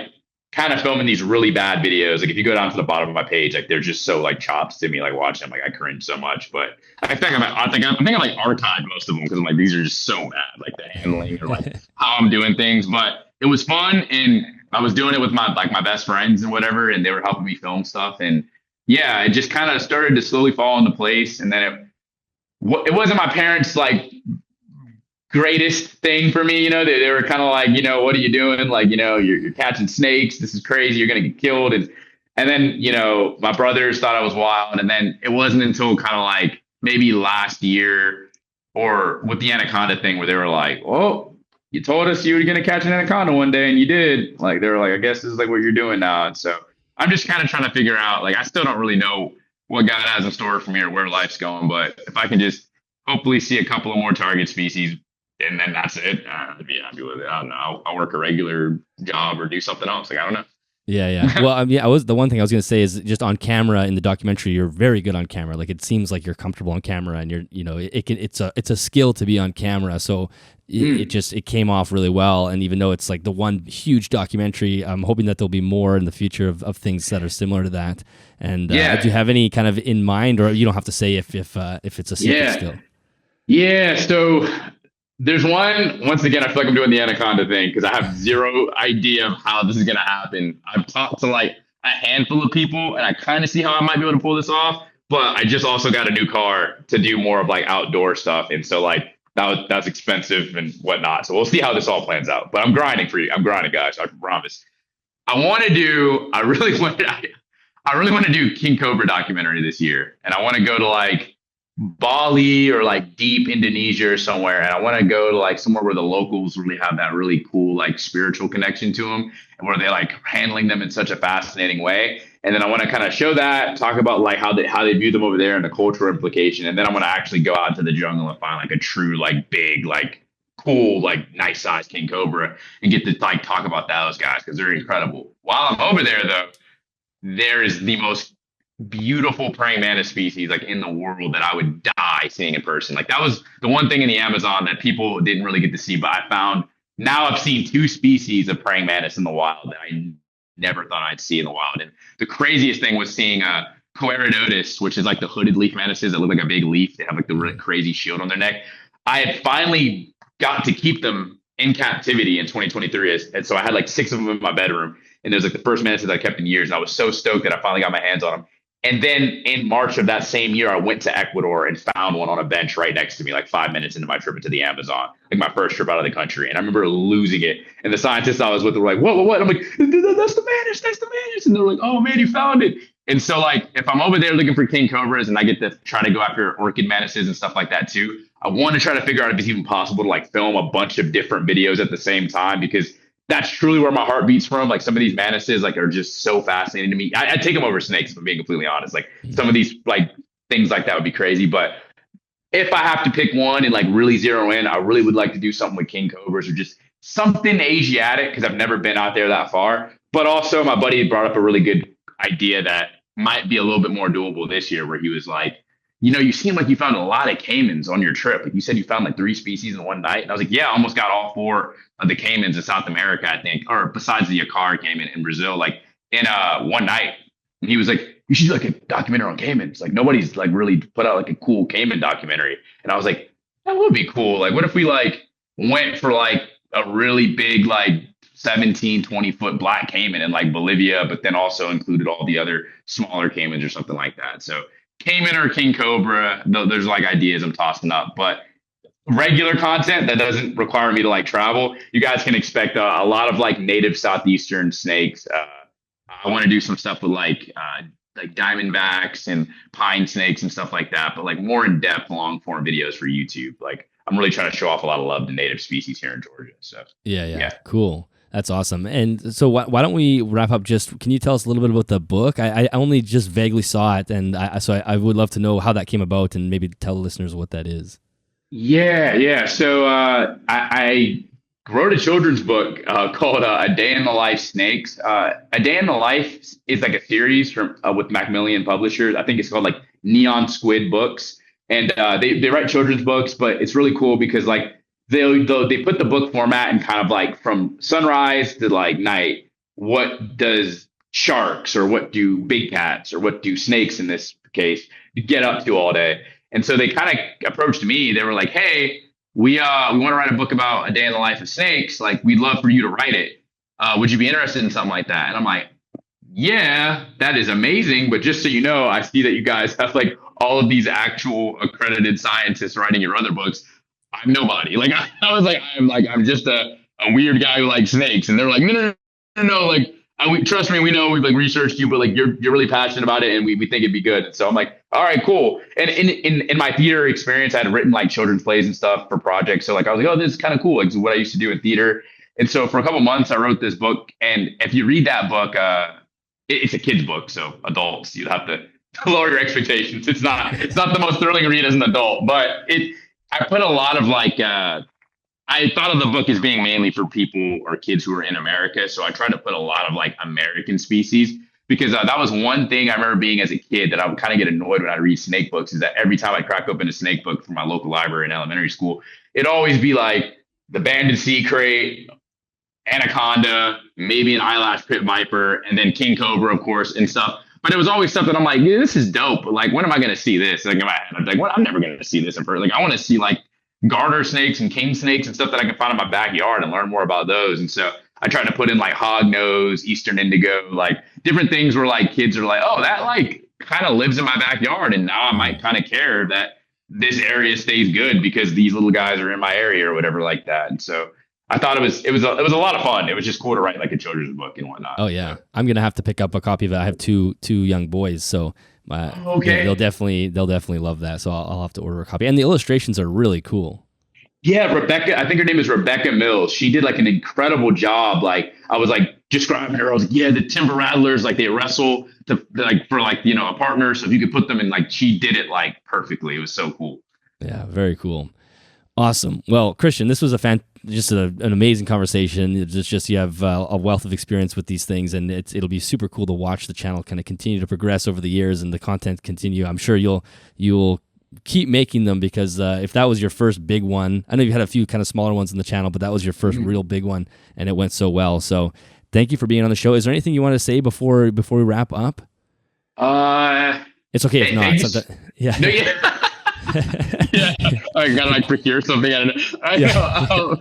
kind of filming these really bad videos. Like if you go down to the bottom of my page, like they're just so like chops to me, like watching them, like I cringe so much. But I think I like archived most of them because I'm like, these are just so bad, like the handling or like how I'm doing things. But it was fun, and I was doing it with my best friends and whatever, and they were helping me film stuff. And yeah, it just kind of started to slowly fall into place. And then it wasn't my parents like greatest thing for me. They were kind of like, what are you doing? Like, you're catching snakes. This is crazy. You're going to get killed. And then, my brothers thought I was wild. And then it wasn't until kind of like maybe last year or with the anaconda thing where they were like, well, you told us you were going to catch an anaconda one day and you did. Like, they were like, I guess this is like what you're doing now. And so I'm just kind of trying to figure out, like, I still don't really know what God has in store for me or where life's going. But if I can just hopefully see a couple of more target species, and then that's it, I'd be happy with it. I don't know. I'll work a regular job or do something else. Like, I don't know. Yeah. Well, the one thing I was going to say is just on camera in the documentary, you're very good on camera. Like it seems like you're comfortable on camera, and it's a skill to be on camera. So it came off really well. And even though it's like the one huge documentary, I'm hoping that there'll be more in the future of things that are similar to that. And do you have any kind of in mind, or you don't have to say if it's a secret skill? Yeah. So there's once again, I feel like I'm doing the anaconda thing because I have zero idea of how this is going to happen. I've talked to like a handful of people and I kind of see how I might be able to pull this off, but I just also got a new car to do more of like outdoor stuff. And so like that's expensive and whatnot. So we'll see how this all plans out, but I'm grinding for you. I'm grinding, guys. I promise. I really want to do King Cobra documentary this year. And I want to go to like Bali or like deep Indonesia or somewhere, and I want to go to like somewhere where the locals really have that really cool like spiritual connection to them, and where they like handling them in such a fascinating way. And then I want to kind of show that, talk about like how they view them over there and the cultural implication. And then I'm going to actually go out into the jungle and find like a true like big like cool like nice sized king cobra and get to like talk about those guys because they're incredible. While I'm over there though, there is the most beautiful praying mantis species like in the world that I would die seeing in person. Like that was the one thing in the Amazon that people didn't really get to see, but I found now I've seen 2 species of praying mantis in the wild that I never thought I'd see in the wild. And the craziest thing was seeing a Coerodotus, which is like the hooded leaf mantises that look like a big leaf. They have like the really crazy shield on their neck. I had finally got to keep them in captivity in 2023. And so I had like 6 of them in my bedroom. And there's like the first mantises I kept in years. And I was so stoked that I finally got my hands on them. And then in March of that same year, I went to Ecuador and found one on a bench right next to me, like 5 minutes into my trip into the Amazon, like my first trip out of the country. And I remember losing it. And the scientists I was with were like, what? I'm like, that's the mantis. And they're like, oh man, you found it. And so like, if I'm over there looking for king cobras and I get to try to go after orchid mantises and stuff like that too, I want to try to figure out if it's even possible to like film a bunch of different videos at the same time, because that's truly where my heart beats from. Like some of these manises, like are just so fascinating to me. I take them over snakes, if I'm being completely honest. Like some of these like things like that would be crazy. But if I have to pick one and like really zero in, I really would like to do something with king cobras or just something Asiatic because I've never been out there that far. But also, my buddy brought up a really good idea that might be a little bit more doable this year, where he was like, you seem like you found a lot of caimans on your trip. Like you said, you found like 3 species in one night. And I was like, yeah, I almost got all 4 of the caimans in South America, I think, or besides the Yacar caiman in Brazil, like in one night. And he was like, you should do like a documentary on caimans. Like nobody's like really put out like a cool caiman documentary. And I was like, that would be cool. Like, what if we like went for like a really big, like 17, 20-foot black caiman in like Bolivia, but then also included all the other smaller caimans or something like that. So caiman or king cobra, there's like ideas I'm tossing up, but regular content that doesn't require me to like travel, you guys can expect a lot of like native southeastern snakes. I want to do some stuff with like diamondbacks and pine snakes and stuff like that, but like more in depth, long form videos for YouTube. Like I'm really trying to show off a lot of love to native species here in Georgia. So yeah. Cool. That's awesome. And so why don't we wrap up? Can you tell us a little bit about the book? I only just vaguely saw it, and I would love to know how that came about and maybe tell the listeners what that is. Yeah. So I wrote a children's book called A Day in the Life Snakes. A Day in the Life is like a series from with Macmillan Publishers. I think it's called like Neon Squid Books, and they write children's books, but it's really cool because like they put the book format and kind of like from sunrise to like night. What does sharks or what do big cats or what do snakes in this case get up to all day? And so they kind of approached me. They were like, "Hey, we want to write a book about a day in the life of snakes. Like, we'd love for you to write it. Would you be interested in something like that?" And I'm like, "Yeah, that is amazing. But just so you know, I see that you guys have like all of these actual accredited scientists writing your other books. I'm nobody." Like, I was like, I'm just a weird guy who likes snakes. And they're like, no, like, trust me, we know we've like researched you, but like you're really passionate about it, and we think it'd be good. And so I'm like, all right, cool. And in my theater experience, I had written like children's plays and stuff for projects. So like I was like, oh, this is kind of cool. Like, this is what I used to do in theater. And so for a couple months, I wrote this book. And if you read that book, it's a kid's book, so adults, you'd have to lower your expectations. It's not the most thrilling read as an adult, but I put a lot of like I thought of the book as being mainly for people or kids who are in America. So I tried to put a lot of like American species, because that was one thing I remember being as a kid that I would kind of get annoyed when I read snake books, is that every time I crack open a snake book from my local library in elementary school, it'd always be like the banded sea crate, anaconda, maybe an eyelash pit viper, and then king cobra, of course, and stuff. But it was always stuff that I'm like, yeah, this is dope. But like, when am I going to see this? Like in my head, I'm like, well, I'm never going to see this in person. Like, I want to see like garter snakes and king snakes and stuff that I can find in my backyard and learn more about those. And so I tried to put in like hognose, eastern indigo, like different things where like kids are like, oh, that like kind of lives in my backyard, and now I might kind of care that this area stays good because these little guys are in my area or whatever like that. And so I thought it was a lot of fun. It was just cool to write like a children's book and whatnot. Oh yeah, I'm gonna have to pick up a copy of it. I have two young boys, so okay, they'll definitely love that. So I'll have to order a copy. And the illustrations are really cool. Yeah, Rebecca, I think her name is Rebecca Mills. She did like an incredible job. Like I was like describing her. I was like, yeah, the timber rattlers, like they wrestle for a partner. So if you could put them in, like, she did it like perfectly. It was so cool. Yeah, very cool. Awesome. Well, Christian, this was an amazing conversation. It's just you have a wealth of experience with these things, and it'll be super cool to watch the channel kind of continue to progress over the years and the content continue. I'm sure you'll keep making them, because if that was your first big one, I know you had a few kind of smaller ones in the channel, but that was your first real big one, and it went so well. So thank you for being on the show. Is there anything you want to say before we wrap up? It's okay if not. Yeah. No, yeah. Yeah, I gotta like procure something. I don't know.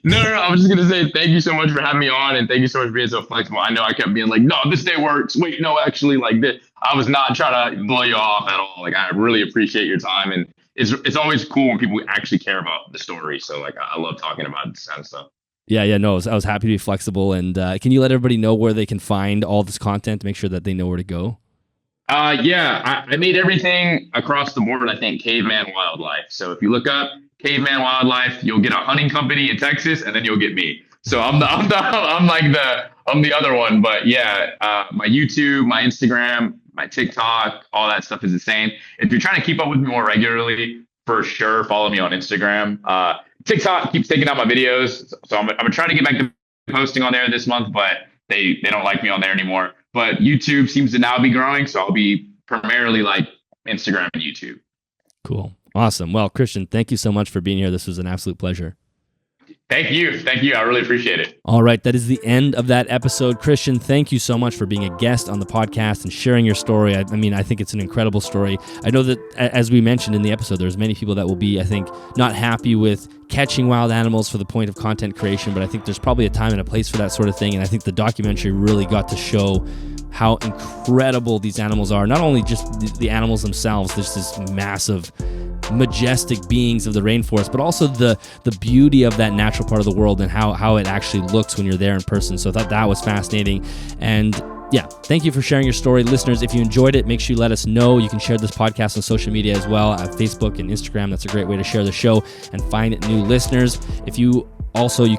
No, I was just gonna say thank you so much for having me on, and thank you so much for being so flexible. I know I kept being like, no, this day works. Wait, no, actually, like this. I was not trying to blow you off at all. Like, I really appreciate your time, and it's always cool when people actually care about the story. So like, I love talking about this kind of stuff. Yeah, no, I was happy to be flexible. And can you let everybody know where they can find all this content to make sure that they know where to go? Yeah, I made everything across the board, I think, Caveman Wildlife. So if you look up Caveman Wildlife, you'll get a hunting company in Texas, and then you'll get me. So I'm the other one. But yeah, my YouTube, my Instagram, my TikTok, all that stuff is the same. If you're trying to keep up with me more regularly, for sure, follow me on Instagram. TikTok keeps taking out my videos, so I'm trying to get back to posting on there this month, but they don't like me on there anymore. But YouTube seems to now be growing, so I'll be primarily like Instagram and YouTube. Cool. Awesome. Well, Christian, thank you so much for being here. This was an absolute pleasure. Thank you. I really appreciate it. All right, that is the end of that episode. Christian, thank you so much for being a guest on the podcast and sharing your story. I mean, I think it's an incredible story. I know that, as we mentioned in the episode, there's many people that will be, I think, not happy with catching wild animals for the point of content creation, but I think there's probably a time and a place for that sort of thing, and I think the documentary really got to show how incredible these animals are. Not only just the animals themselves, there's this massive, majestic beings of the rainforest, but also the beauty of that natural part of the world and how it actually looks when you're there in person. So I thought that was fascinating. And yeah, thank you for sharing your story. Listeners, if you enjoyed it, make sure you let us know. You can share this podcast on social media as well, at Facebook and Instagram. That's a great way to share the show and find new listeners. You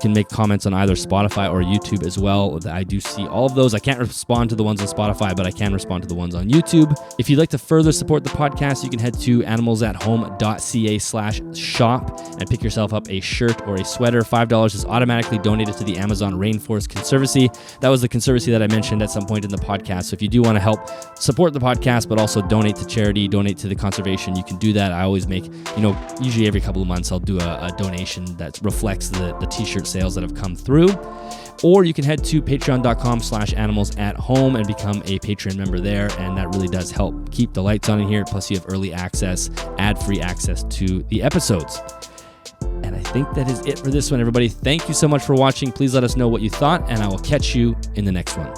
can make comments on either Spotify or YouTube as well. I do see all of those. I can't respond to the ones on Spotify, but I can respond to the ones on YouTube. If you'd like to further support the podcast, you can head to animalsathome.ca/shop and pick yourself up a shirt or a sweater. $5 is automatically donated to the Amazon Rainforest Conservancy. That was the conservancy that I mentioned at some point in the podcast. So if you do want to help support the podcast, but also donate to charity, donate to the conservation, you can do that. I always make, usually every couple of months, I'll do a donation that reflects the t-shirt sales that have come through. Or you can head to patreon.com/animalsathome and become a Patreon member there, and that really does help keep the lights on in here. Plus you have early access, ad-free access to the episodes. And I think that is it for this one, everybody. Thank you so much for watching. Please let us know what you thought, and I will catch you in the next one.